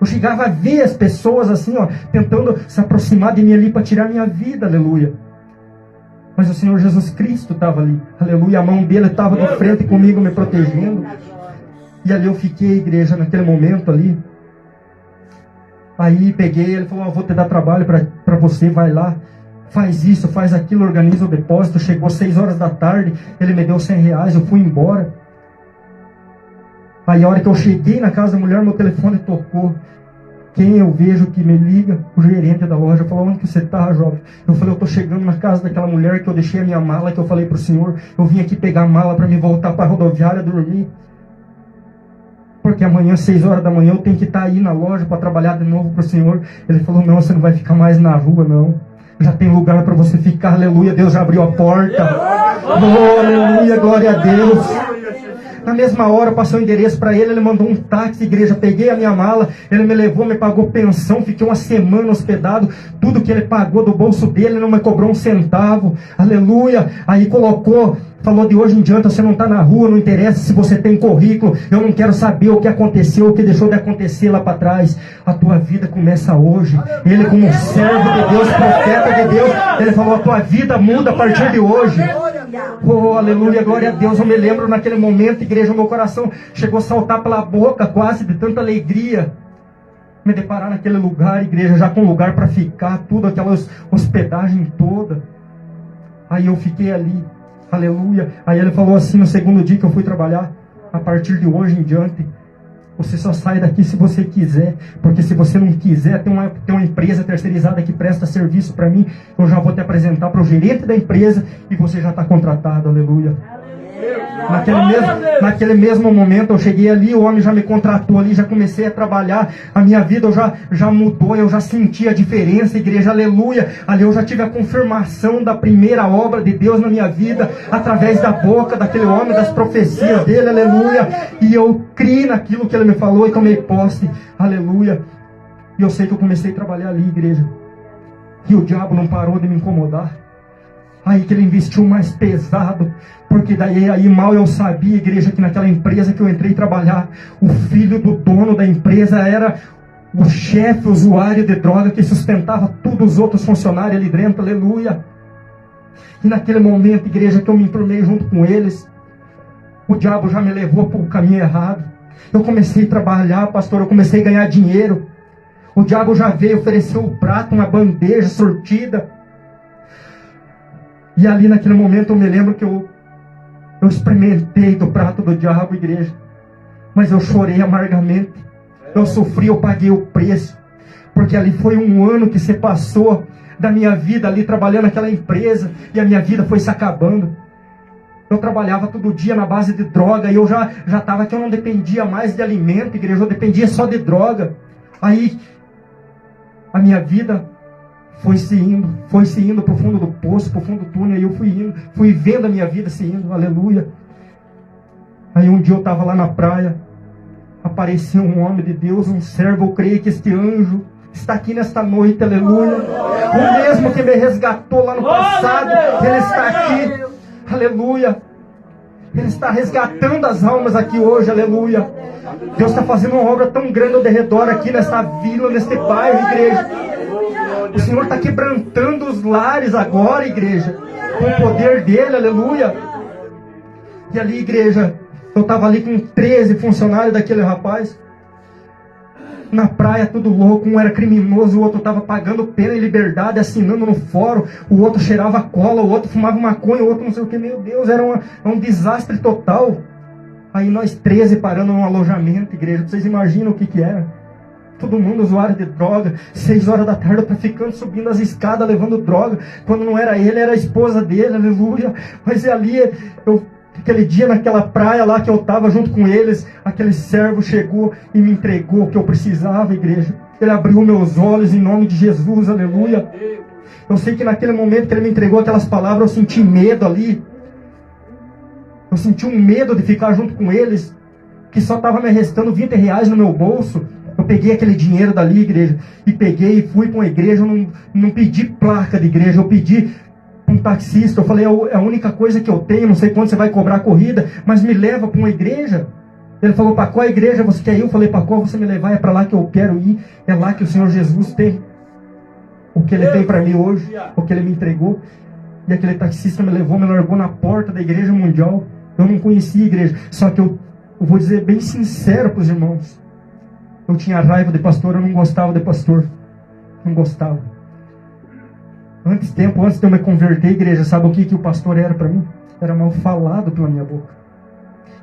Eu chegava a ver as pessoas assim, ó, tentando se aproximar de mim ali para tirar minha vida, aleluia. Mas o Senhor Jesus Cristo estava ali, aleluia. A mão dele estava de frente comigo, me protegendo. E ali eu fiquei, igreja, naquele momento ali. Aí peguei, ele falou: vou te dar trabalho para você, vai lá, faz isso, faz aquilo, organiza o depósito. Chegou 6 horas da tarde, ele me deu R$100, eu fui embora. Aí a hora que eu cheguei na casa da mulher, meu telefone tocou. Quem eu vejo que me liga? O gerente da loja. Falou: onde que você está, jovem? Eu falei: eu estou chegando na casa daquela mulher que eu deixei a minha mala, que eu falei para o senhor, eu vim aqui pegar a mala para me voltar para a rodoviária dormir. Porque amanhã, 6 horas da manhã, eu tenho que estar aí na loja para trabalhar de novo para o Senhor. Ele falou: não, você não vai ficar mais na rua, não. Já tem lugar para você ficar, aleluia. Deus já abriu a porta. Oh, aleluia, glória a Deus. Na mesma hora, eu passei o endereço para ele, ele mandou um táxi, igreja, peguei a minha mala, ele me levou, me pagou pensão, fiquei uma semana hospedado, tudo que ele pagou do bolso dele, não me cobrou um centavo, aleluia. Aí colocou, falou: de hoje em diante você não está na rua, não interessa se você tem currículo, eu não quero saber o que aconteceu, o que deixou de acontecer lá para trás, a tua vida começa hoje. Ele, como servo de Deus, profeta de Deus, ele falou: a tua vida muda a partir de hoje. Oh, aleluia, glória a Deus. Eu me lembro naquele momento, igreja, meu coração chegou a saltar pela boca quase de tanta alegria. Me deparar naquele lugar, igreja, já com lugar para ficar, tudo, aquela hospedagem toda. Aí eu fiquei ali, aleluia. Aí ele falou assim, no segundo dia que eu fui trabalhar: a partir de hoje em diante, você só sai daqui se você quiser, porque se você não quiser, tem uma empresa terceirizada que presta serviço para mim, eu já vou te apresentar para o gerente da empresa e você já está contratado, aleluia. Naquele mesmo momento eu cheguei ali, o homem já me contratou ali, já comecei a trabalhar, a minha vida já mudou, eu já senti a diferença, igreja, aleluia. Ali eu já tive a confirmação da primeira obra de Deus na minha vida, através da boca daquele homem, das profecias dele, aleluia. E eu criei naquilo que ele me falou e tomei posse, aleluia. E eu sei que eu comecei a trabalhar ali, igreja, e o diabo não parou de me incomodar. Aí que ele investiu mais pesado, porque daí aí mal eu sabia, igreja, que naquela empresa que eu entrei trabalhar, o filho do dono da empresa era o chefe usuário de droga que sustentava todos os outros funcionários ali dentro, aleluia. E naquele momento, igreja, que eu me enturmei junto com eles, o diabo já me levou para o caminho errado. Eu comecei a trabalhar, pastor, eu comecei a ganhar dinheiro. O diabo já veio, ofereceu um prato, uma bandeja sortida. E ali naquele momento eu me lembro que eu experimentei do prato do diabo, igreja. Mas eu chorei amargamente. Eu sofri, eu paguei o preço. Porque ali foi um ano que se passou da minha vida ali trabalhando naquela empresa. E a minha vida foi se acabando. Eu trabalhava todo dia na base de droga. E eu já estava que eu não dependia mais de alimento, igreja. Eu dependia só de droga. Aí a minha vida foi se indo para o fundo do poço, para o fundo do túnel. E eu fui vendo a minha vida se indo, aleluia. Aí um dia eu estava lá na praia, apareceu um homem de Deus, um servo. Eu creio que este anjo está aqui nesta noite, aleluia. O mesmo que me resgatou lá no passado, ele está aqui, aleluia. Ele está resgatando as almas aqui hoje, aleluia. Deus está fazendo uma obra tão grande ao redor aqui nesta vila, neste bairro, igreja. O Senhor está quebrantando os lares agora, igreja, com o poder dele, aleluia. E ali, igreja, eu estava ali com 13 funcionários daquele rapaz, na praia, tudo louco. Um era criminoso, o outro estava pagando pena em liberdade, assinando no fórum, o outro cheirava cola, o outro fumava maconha, o outro não sei o que. Meu Deus, era um desastre total. Aí nós 13 parando num alojamento, igreja. Vocês imaginam o que era? Todo mundo usuário de droga, 6 horas da tarde, traficando, subindo as escadas, levando droga. Quando não era ele, era a esposa dele, aleluia. Mas ali, Aquele dia naquela praia lá que eu estava junto com eles, aquele servo chegou e me entregou o que eu precisava, igreja. Ele abriu meus olhos em nome de Jesus, aleluia. Eu sei que naquele momento que ele me entregou aquelas palavras, eu senti medo ali. Eu senti um medo de ficar junto com eles, que só estava me restando R$20 no meu bolso. Eu peguei aquele dinheiro dali, igreja, e peguei e fui para uma igreja. Eu não pedi placa de igreja, eu pedi para um taxista. Eu falei, é a única coisa que eu tenho, não sei quanto você vai cobrar a corrida, mas me leva para uma igreja. Ele falou, para qual igreja você quer ir? Eu falei, para qual você me levar? É para lá que eu quero ir, é lá que o Senhor Jesus tem o que Ele tem para mim hoje, o que Ele me entregou. E aquele taxista me levou, me largou na porta da Igreja Mundial. Eu não conhecia a igreja, só que eu vou dizer bem sincero para os irmãos, eu tinha raiva de pastor, eu não gostava de pastor, não gostava. Antes de eu me converter, igreja, sabe o que o pastor era para mim? Era mal falado pela minha boca.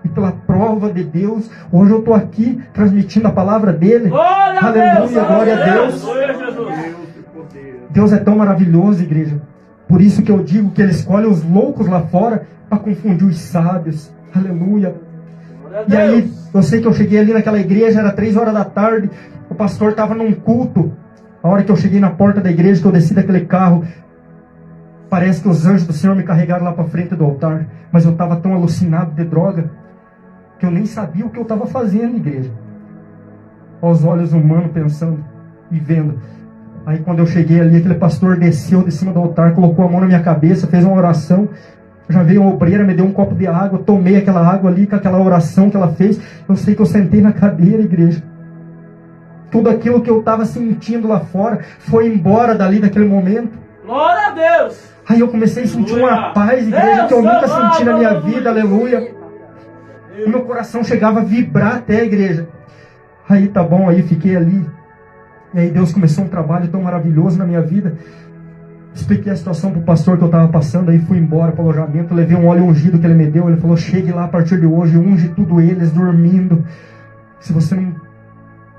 E pela prova de Deus, hoje eu estou aqui transmitindo a palavra dele. Glória aleluia, glória a Deus. Deus é tão maravilhoso, igreja. Por isso que eu digo que Ele escolhe os loucos lá fora para confundir os sábios. Aleluia. E aí, eu sei que eu cheguei ali naquela igreja, era 3 horas da tarde, o pastor estava num culto. A hora que eu cheguei na porta da igreja, que eu desci daquele carro, parece que os anjos do Senhor me carregaram lá para frente do altar. Mas eu estava tão alucinado de droga, que eu nem sabia o que eu estava fazendo, igreja. Aos olhos humanos, pensando e vendo. Aí quando eu cheguei ali, aquele pastor desceu de cima do altar, colocou a mão na minha cabeça, fez uma oração. Já veio uma obreira, me deu um copo de água, eu tomei aquela água ali, com aquela oração que ela fez. Eu sei que eu sentei na cadeira, igreja. Tudo aquilo que eu estava sentindo lá fora foi embora dali, daquele momento. Glória a Deus! Aí eu comecei a sentir uma paz, igreja, que eu nunca senti na minha vida, aleluia. O meu coração chegava a vibrar até a igreja. Aí tá bom, aí fiquei ali. E aí Deus começou um trabalho tão maravilhoso na minha vida. Expliquei a situação para o pastor que eu estava passando, aí fui embora para o alojamento, levei um óleo ungido que ele me deu. Ele falou, chegue lá a partir de hoje, unge tudo eles dormindo. Se você não...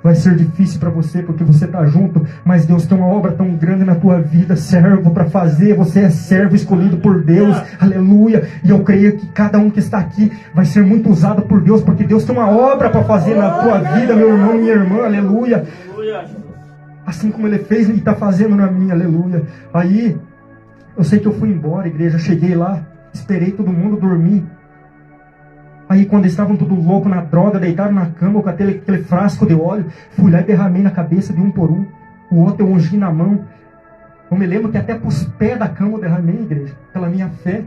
vai ser difícil para você, porque você está junto, mas Deus tem uma obra tão grande na tua vida, servo para fazer. Você é servo escolhido por Deus, aleluia. E eu creio que cada um que está aqui vai ser muito usado por Deus, porque Deus tem uma obra para fazer na tua vida, meu irmão, minha irmã, aleluia. Assim como Ele fez e está fazendo na minha, aleluia. Aí, eu sei que eu fui embora, igreja, cheguei lá, esperei todo mundo dormir. Aí quando estavam tudo louco na droga, deitaram na cama com aquele frasco de óleo, fui lá e derramei na cabeça de um por um. O outro eu ungi na mão. Eu me lembro que até para os pés da cama eu derramei, igreja, pela minha fé.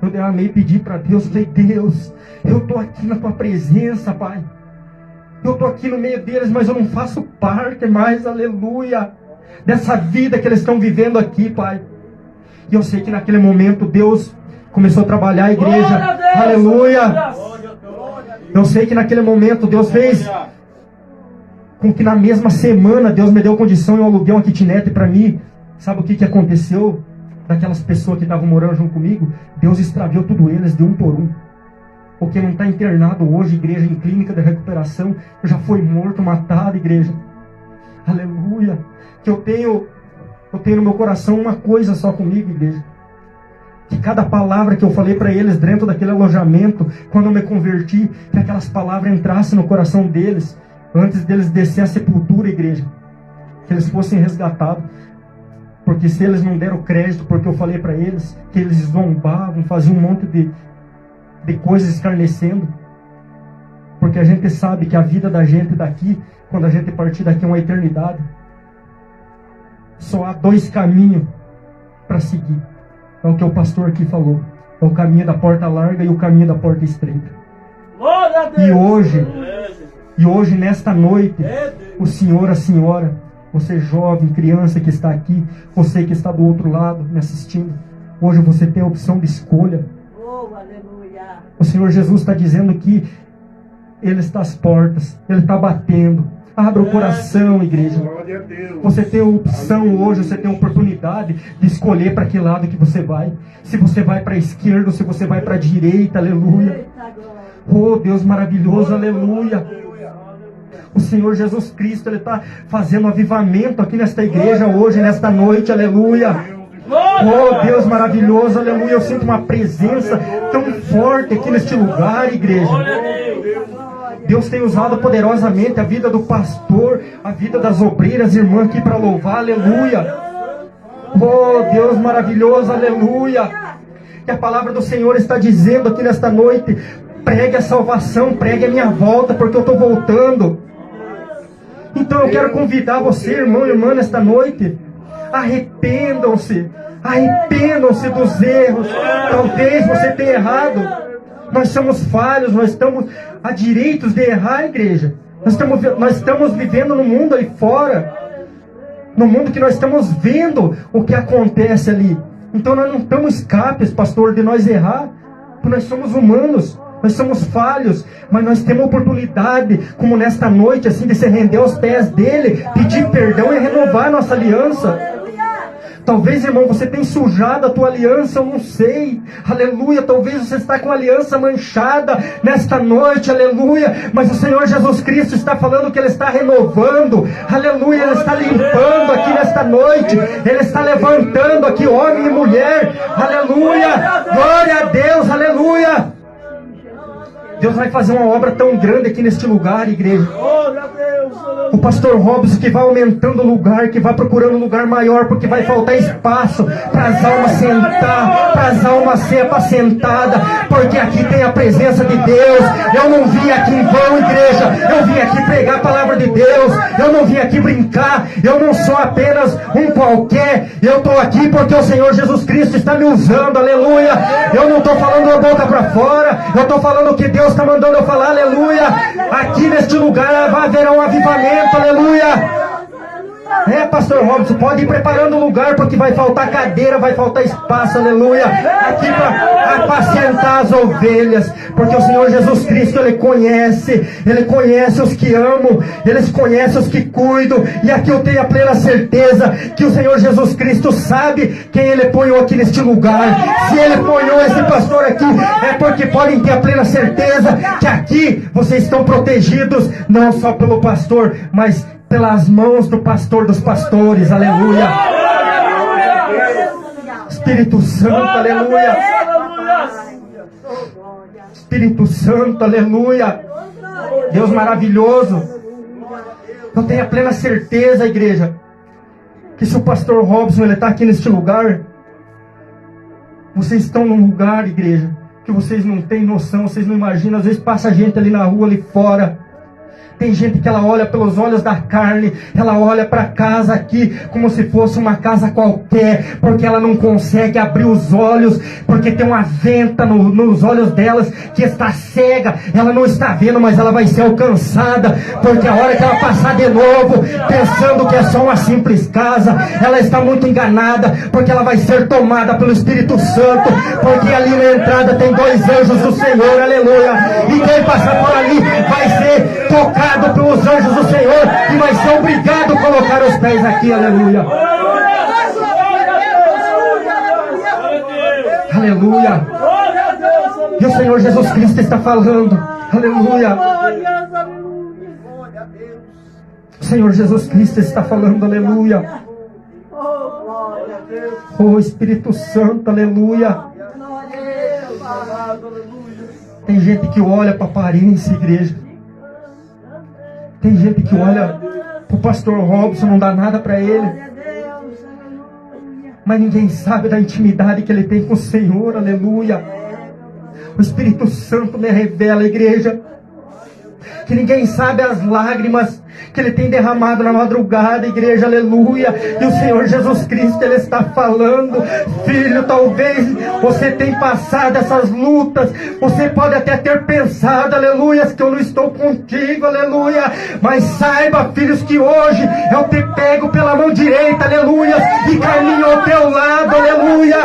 Eu derramei e pedi para Deus, falei, Deus, eu estou aqui na tua presença, Pai. Eu estou aqui no meio deles, mas eu não faço parte mais, aleluia, dessa vida que eles estão vivendo aqui, Pai. E eu sei que naquele momento Deus começou a trabalhar a igreja, aleluia. Eu sei que naquele momento Deus fez com que na mesma semana Deus me deu condição e eu aluguei uma kitnet para mim. Sabe o que aconteceu? Daquelas pessoas que estavam morando junto comigo, Deus extraviou tudo eles de um por um. Porque não está internado hoje, igreja, em clínica de recuperação, já foi morto, matado, igreja. Aleluia. Que eu tenho no meu coração uma coisa só comigo, igreja. Que cada palavra que eu falei para eles dentro daquele alojamento, quando eu me converti, que aquelas palavras entrassem no coração deles, antes deles descer à sepultura, igreja. Que eles fossem resgatados. Porque se eles não deram crédito porque eu falei para eles, que eles zombavam, faziam um monte de coisas escarnecendo. Porque a gente sabe que a vida da gente daqui, quando a gente partir daqui, é uma eternidade. Só há 2 caminhos para seguir. É o que o pastor aqui falou. É o caminho da porta larga e o caminho da porta estreita. E hoje, nesta noite, o senhor, a senhora, você jovem, criança que está aqui, você que está do outro lado me assistindo, hoje você tem a opção de escolha. O Senhor Jesus está dizendo que Ele está às portas, Ele está batendo. Abra o coração, igreja. Você tem a opção hoje, você tem a oportunidade de escolher para que lado que você vai. Se você vai para a esquerda ou se você vai para a direita, aleluia. Oh, Deus maravilhoso, aleluia. O Senhor Jesus Cristo, Ele está fazendo um avivamento aqui nesta igreja hoje, nesta noite, aleluia. Oh, Deus maravilhoso, aleluia. Eu sinto uma presença tão forte aqui neste lugar, igreja. Deus tem usado poderosamente a vida do pastor, a vida das obreiras, irmãs aqui para louvar, aleluia. Oh, Deus maravilhoso, aleluia. E a palavra do Senhor está dizendo aqui nesta noite: pregue a salvação, pregue a minha volta, porque eu estou voltando. Então eu quero convidar você, irmão e irmã, nesta noite: arrependam-se dos erros. Talvez você tenha errado. Nós somos falhos, nós estamos a direitos de errar, igreja. Nós estamos vivendo no mundo aí fora, no mundo que nós estamos vendo o que acontece ali. Então nós não estamos escapes, pastor, de nós errar, porque nós somos humanos, nós somos falhos, mas nós temos a oportunidade, como nesta noite, assim, de se render aos pés dele, pedir perdão e renovar a nossa aliança. Talvez, irmão, você tenha sujado a tua aliança, eu não sei, aleluia. Talvez você está com a aliança manchada nesta noite, aleluia. Mas o Senhor Jesus Cristo está falando que Ele está renovando, aleluia. Ele está limpando aqui nesta noite, Ele está levantando aqui homem e mulher, aleluia. Glória a Deus, aleluia. Deus vai fazer uma obra tão grande aqui neste lugar, igreja. O pastor Robson que vai aumentando o lugar, que vai procurando um lugar maior, porque vai faltar espaço para as almas sentar, para as almas ser apacentadas, porque aqui tem a presença de Deus. Eu não vim aqui em vão, igreja. Eu vim aqui pregar a palavra de Deus. Eu não vim aqui brincar. Eu não sou apenas um qualquer. Eu estou aqui porque o Senhor Jesus Cristo está me usando, aleluia. Eu não estou falando da boca para fora. Eu estou falando o que Deus está mandando eu falar, aleluia. Aqui neste lugar vai haver um avivamento, aleluia. É, pastor Robson, pode ir preparando o lugar, porque vai faltar cadeira, vai faltar espaço, aleluia. Aqui para apacentar as ovelhas, porque o Senhor Jesus Cristo, Ele conhece os que amam, Ele conhece os que cuidam. E aqui eu tenho a plena certeza que o Senhor Jesus Cristo sabe quem Ele ponhou aqui neste lugar. Se Ele ponhou esse pastor aqui, é porque podem ter a plena certeza que aqui vocês estão protegidos, não só pelo pastor, mas pelas mãos do pastor dos pastores, aleluia. Espírito Santo, aleluia. Espírito Santo, aleluia. Deus maravilhoso. Eu tenho a plena certeza, igreja, que se o pastor Robson ele está aqui neste lugar, vocês estão num lugar, igreja, que vocês não têm noção, vocês não imaginam. Às vezes passa gente ali na rua, ali fora. Tem gente que ela olha pelos olhos da carne, ela olha para casa aqui como se fosse uma casa qualquer, porque ela não consegue abrir os olhos, porque tem uma venta nos olhos delas que está cega, ela não está vendo, mas ela vai ser alcançada, porque a hora que ela passar de novo, pensando que é só uma simples casa, ela está muito enganada, porque ela vai ser tomada pelo Espírito Santo, porque ali na entrada tem 2 anjos do Senhor, aleluia, e quem passar por ali vai ser tocado pelos anjos do Senhor e vai ser obrigado a colocar os pés aqui, aleluia. Aleluia. E o Senhor Jesus Cristo está falando, aleluia. O Senhor Jesus Cristo está falando, aleluia. Oh, Espírito Santo, aleluia. Tem gente que olha para a aparência, igreja. Tem gente que olha para o pastor Robson, não dá nada para ele. Mas ninguém sabe da intimidade que ele tem com o Senhor, aleluia. O Espírito Santo me revela, igreja, que ninguém sabe as lágrimas que ele tem derramado na madrugada, igreja, aleluia. E o Senhor Jesus Cristo, Ele está falando: filho, talvez você tenha passado essas lutas, você pode até ter pensado, aleluia, que eu não estou contigo, aleluia, mas saiba, filhos, que hoje eu te pego pela mão direita, aleluia, e caminho ao teu lado, aleluia.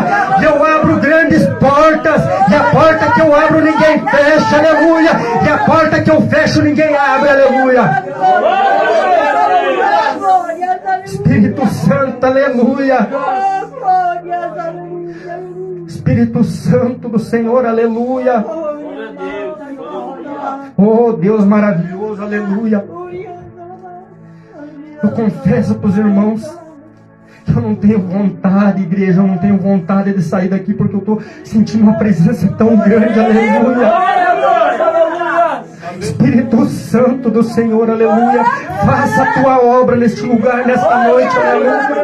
Eu abro grandes portas, e a porta que eu abro ninguém fecha, aleluia, e a porta que eu fecho ninguém abre, aleluia. Espírito Santo, aleluia. Espírito Santo do Senhor, aleluia. Oh, Deus maravilhoso, aleluia. Eu confesso para os irmãos Eu não tenho vontade, igreja, eu não tenho vontade de sair daqui porque eu estou sentindo uma presença tão grande, aleluia. Espírito Santo do Senhor, aleluia. Faça a tua obra neste lugar, nesta noite, aleluia.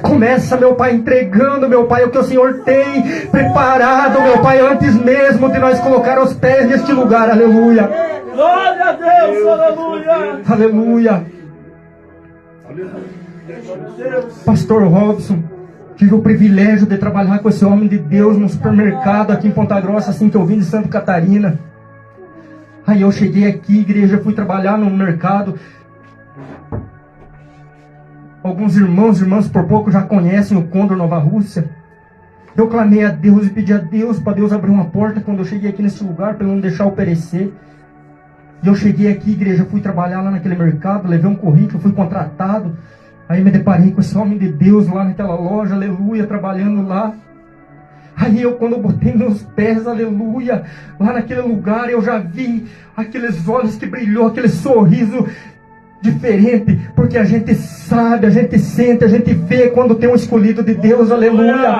Começa, meu Pai, entregando, meu Pai, o que o Senhor tem preparado, meu Pai, antes mesmo de nós colocar os pés neste lugar, aleluia. Glória a Deus, aleluia. Aleluia. Pastor Robson, tive o privilégio de trabalhar com esse homem de Deus no supermercado aqui em Ponta Grossa, assim que eu vim de Santa Catarina. Aí eu cheguei aqui, igreja, fui trabalhar no mercado. Alguns irmãos por pouco já conhecem o Condor Nova Rússia. Eu clamei a Deus e pedi a Deus para Deus abrir uma porta quando eu cheguei aqui nesse lugar, para não deixar eu perecer. E eu cheguei aqui, igreja, fui trabalhar lá naquele mercado, levei um currículo, fui contratado. Aí me deparei com esse homem de Deus lá naquela loja, aleluia, trabalhando lá. Aí quando eu botei meus pés, aleluia, lá naquele lugar, eu já vi aqueles olhos que brilhou, aquele sorriso diferente, porque a gente sabe, a gente sente, a gente vê quando tem um escolhido de Deus, aleluia.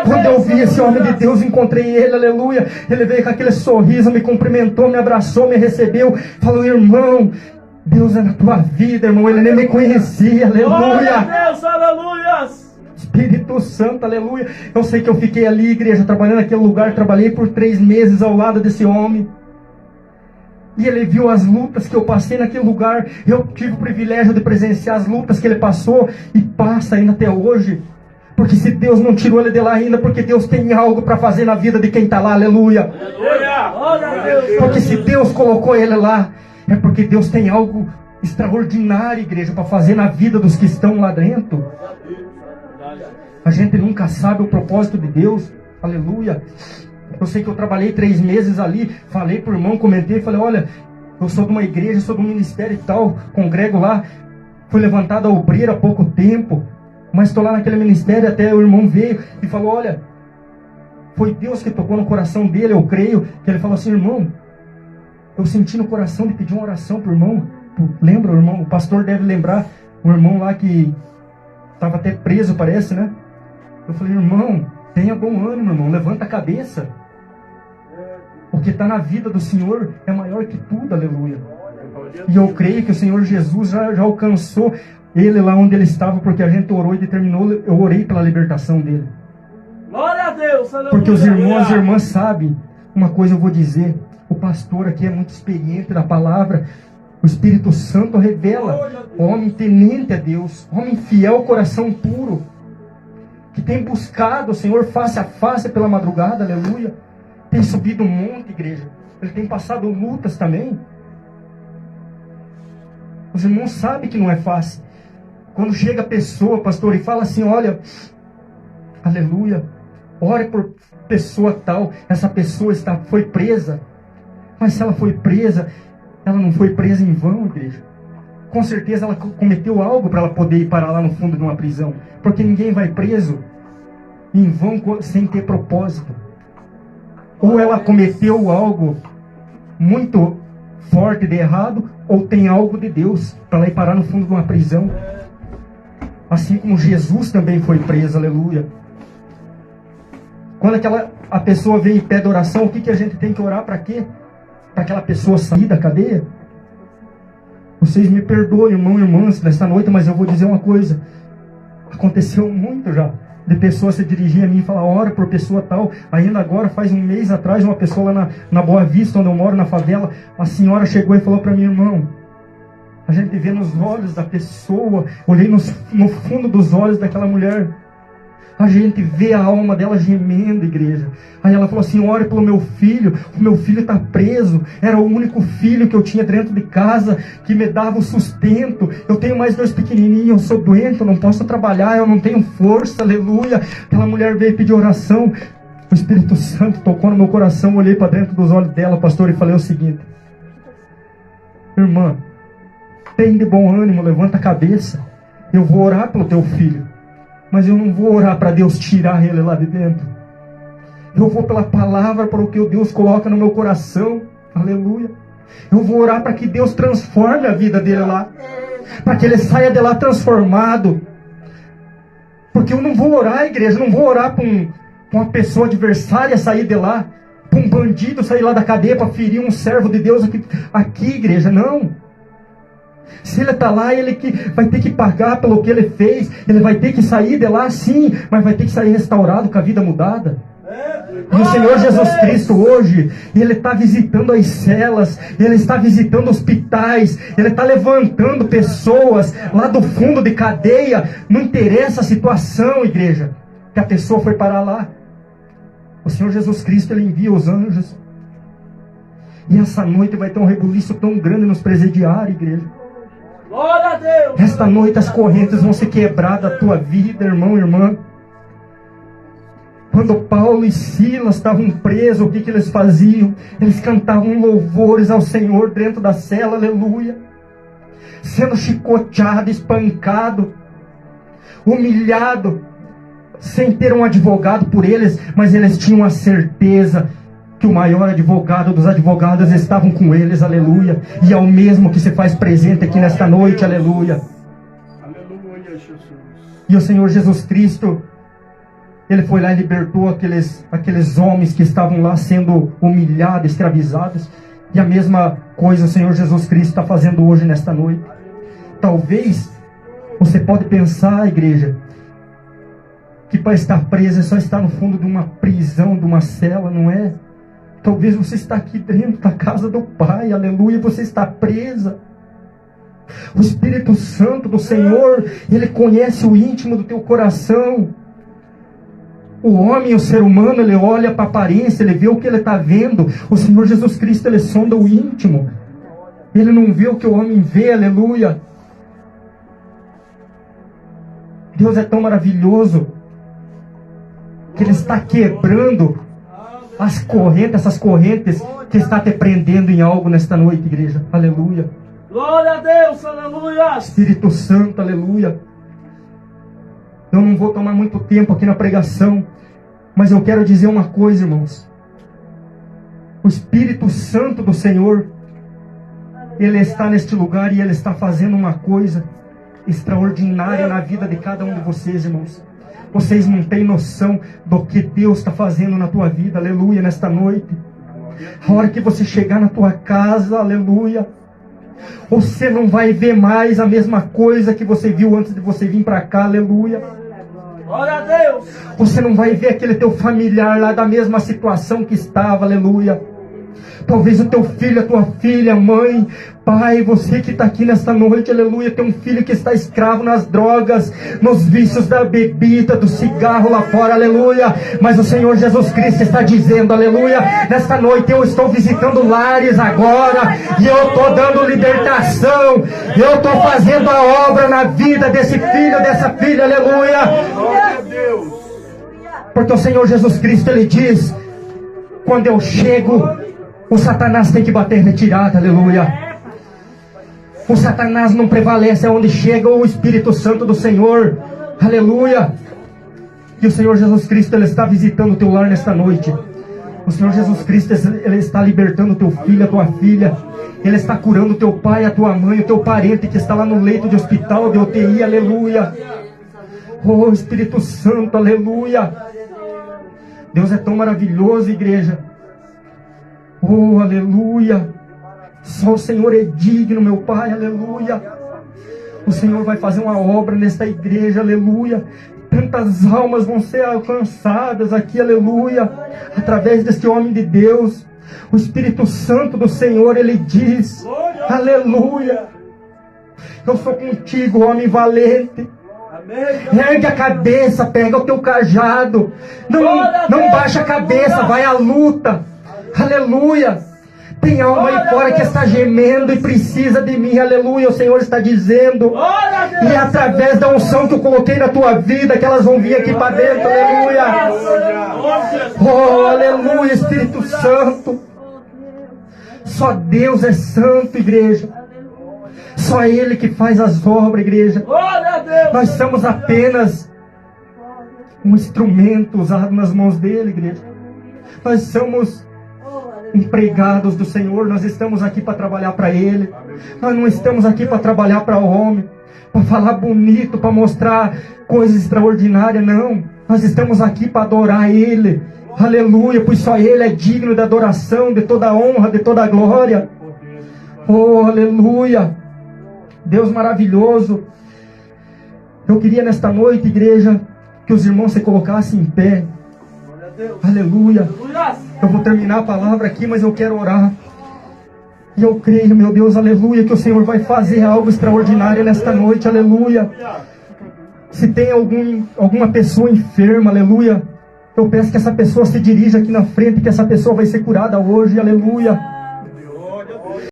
Quando eu vi esse homem de Deus, encontrei ele, aleluia. Ele veio com aquele sorriso, me cumprimentou, me abraçou, me recebeu, falou: irmão, Deus é na tua vida, irmão. Ele nem me conhecia, aleluia. Deus, aleluia. Espírito Santo, aleluia. Eu sei que eu fiquei ali, igreja, trabalhando naquele lugar, trabalhei por 3 meses ao lado desse homem. E ele viu as lutas que eu passei naquele lugar. Eu tive o privilégio de presenciar as lutas que ele passou e passa ainda até hoje. Porque se Deus não tirou ele de lá ainda, porque Deus tem algo para fazer na vida de quem está lá, aleluia. Porque se Deus colocou ele lá, é porque Deus tem algo extraordinário, igreja, para fazer na vida dos que estão lá dentro. A gente nunca sabe o propósito de Deus, aleluia. Eu sei que eu trabalhei 3 meses ali, falei pro irmão, comentei, falei: olha, eu sou de uma igreja, sou de um ministério e tal, congrego lá, fui levantado a obreiro há pouco tempo, mas estou lá naquele ministério. Até o irmão veio e falou: olha, foi Deus que tocou no coração dele, eu creio, que ele falou assim: irmão, eu senti no coração de pedir uma oração pro irmão. Lembra, o irmão, o pastor deve lembrar, o irmão lá que estava até preso, parece, né? Eu falei: irmão, tenha bom ânimo, irmão, levanta a cabeça. Porque está na vida do Senhor é maior que tudo, aleluia. E eu creio que o Senhor Jesus já alcançou ele lá onde ele estava, porque a gente orou e determinou, eu orei pela libertação dele. Glória a Deus, aleluia. Porque os irmãos e as irmãs sabem, uma coisa eu vou dizer, o pastor aqui é muito experiente da palavra, o Espírito Santo revela, homem tenente a Deus, homem fiel, coração puro, que tem buscado o Senhor face a face pela madrugada, aleluia. Tem subido um monte, igreja. Ele tem passado lutas também. Os irmãos sabem que não é fácil. Quando chega a pessoa, pastor, e fala assim: olha, aleluia, ore por pessoa tal, essa pessoa foi presa. Mas se ela foi presa, ela não foi presa em vão, igreja. Com certeza ela cometeu algo para ela poder ir parar lá no fundo de uma prisão. Porque ninguém vai preso em vão sem ter propósito. Ou ela cometeu algo muito forte de errado, ou tem algo de Deus para ela ir parar no fundo de uma prisão. Assim como Jesus também foi preso, aleluia. Quando a pessoa vem e pede oração, o que a gente tem que orar para quê? Para aquela pessoa sair da cadeia? Vocês me perdoem, irmão e irmãs, nesta noite, mas eu vou dizer uma coisa. Aconteceu muito já, de pessoa se dirigir a mim e falar: ora por pessoa tal. Ainda agora, faz 1 mês atrás, uma pessoa lá na Boa Vista, onde eu moro, na favela, a senhora chegou e falou para mim: irmão, a gente vê nos olhos da pessoa, olhei no fundo dos olhos daquela mulher, a gente vê a alma dela gemendo, igreja. Aí ela falou assim: ore pelo meu filho, o meu filho está preso, era o único filho que eu tinha dentro de casa, que me dava o sustento, eu tenho mais 2 pequenininhos, eu sou doente, eu não posso trabalhar, eu não tenho força, aleluia. Aquela mulher veio pedir oração, o Espírito Santo tocou no meu coração, olhei para dentro dos olhos dela, pastor, e falei o seguinte: irmã, tem de bom ânimo, levanta a cabeça, eu vou orar pelo teu filho, mas eu não vou orar para Deus tirar ele lá de dentro. Eu vou pela palavra, para o que Deus coloca no meu coração, aleluia. Eu vou orar para que Deus transforme a vida dele lá. para que ele saia de lá transformado. Porque eu não vou orar, igreja, não vou orar para uma pessoa adversária sair de lá, para um bandido sair lá da cadeia para ferir um servo de Deus aqui, igreja, não. Se ele está lá, ele que vai ter que pagar pelo que ele fez, ele vai ter que sair de lá sim, mas vai ter que sair restaurado, com a vida mudada. E o Senhor Jesus Cristo hoje, Ele está visitando as celas, Ele está visitando hospitais, Ele está levantando pessoas lá do fundo de cadeia. Não interessa a situação, igreja, que a pessoa foi parar lá. O Senhor Jesus Cristo, Ele envia os anjos. E essa noite vai ter um rebuliço tão grande nos presidiários, igreja. Glória a Deus! Esta noite as correntes vão se quebrar da tua vida, irmão, irmã. Quando Paulo e Silas estavam presos, o que eles faziam? Eles cantavam louvores ao Senhor dentro da cela, aleluia. Sendo chicoteado, espancado, humilhado, sem ter um advogado por eles, mas eles tinham a certeza que o maior advogado dos advogados estavam com eles, aleluia. E é o mesmo que se faz presente aqui nesta noite, aleluia. Aleluia, Jesus. E o Senhor Jesus Cristo, Ele foi lá e libertou aqueles homens que estavam lá sendo humilhados, escravizados. E a mesma coisa o Senhor Jesus Cristo está fazendo hoje nesta noite. Talvez você pode pensar, igreja, que para estar preso é só estar no fundo de uma prisão, de uma cela, não é? Talvez você está aqui dentro da casa do Pai, aleluia, você está presa. O Espírito Santo do Senhor, Ele conhece o íntimo do teu coração. O homem, o ser humano, ele olha para a aparência, ele vê o que ele está vendo. O Senhor Jesus Cristo, Ele sonda o íntimo. Ele não vê o que o homem vê, aleluia. Deus é tão maravilhoso que Ele está quebrando as correntes, essas correntes que está te prendendo em algo nesta noite, igreja. Aleluia. Glória a Deus, aleluia. Espírito Santo, aleluia. Eu não vou tomar muito tempo aqui na pregação, mas eu quero dizer uma coisa, irmãos. O Espírito Santo do Senhor, Ele está neste lugar e Ele está fazendo uma coisa extraordinária na vida de cada um de vocês, irmãos. Vocês não têm noção do que Deus está fazendo na tua vida, aleluia, nesta noite. A hora que você chegar na tua casa, aleluia, você não vai ver mais a mesma coisa que você viu antes de você vir para cá, aleluia. Glória a Deus. Você não vai ver aquele teu familiar lá da mesma situação que estava, aleluia. Talvez o teu filho, a tua filha, mãe, pai, você que está aqui nesta noite, aleluia, tem um filho que está escravo nas drogas, nos vícios da bebida, do cigarro lá fora, aleluia. Mas o Senhor Jesus Cristo está dizendo, aleluia, nesta noite eu estou visitando lares agora, e eu estou dando libertação, eu estou fazendo a obra na vida desse filho, dessa filha, aleluia. Glória a Deus. Porque o Senhor Jesus Cristo, Ele diz, quando eu chego, o Satanás tem que bater retirada, aleluia. O Satanás não prevalece aonde chega o Espírito Santo do Senhor, aleluia. E o Senhor Jesus Cristo, Ele está visitando o teu lar nesta noite. O Senhor Jesus Cristo, Ele está libertando o teu filho, a tua filha. Ele está curando o teu pai, a tua mãe, o teu parente que está lá no leito de hospital, de UTI, aleluia. Oh, Espírito Santo, aleluia. Deus é tão maravilhoso, igreja. Oh, aleluia. Só o Senhor é digno, meu Pai, aleluia. O Senhor vai fazer uma obra nesta igreja, aleluia. Tantas almas vão ser alcançadas aqui, aleluia, através deste homem de Deus. O Espírito Santo do Senhor, Ele diz, aleluia, eu sou contigo, homem valente. Ergue a cabeça, pega o teu cajado. Não baixa a cabeça, vai à luta. Aleluia. Tem alma aí fora que está gemendo e precisa de mim, aleluia. O Senhor está dizendo, e é através da unção que eu coloquei na tua vida que elas vão vir aqui para dentro, aleluia. Oh, aleluia, Espírito Santo. Só Deus é santo, igreja. Só Ele que faz as obras, igreja. Nós somos apenas um instrumento usado nas mãos dele, igreja. Nós somos empregados do Senhor, nós estamos aqui para trabalhar para Ele. Nós não estamos aqui para trabalhar para o homem, para falar bonito, para mostrar coisas extraordinárias, não. Nós estamos aqui para adorar Ele. Aleluia, pois só Ele é digno da adoração, de toda a honra, de toda a glória. Oh, aleluia. Deus maravilhoso. Eu queria nesta noite, igreja, que os irmãos se colocassem em pé. Aleluia. Eu vou terminar a palavra aqui, mas eu quero orar. E eu creio, meu Deus, aleluia, que o Senhor vai fazer algo extraordinário nesta noite, aleluia. Se tem alguma pessoa enferma, aleluia, eu peço que essa pessoa se dirija aqui na frente, que essa pessoa vai ser curada hoje, aleluia.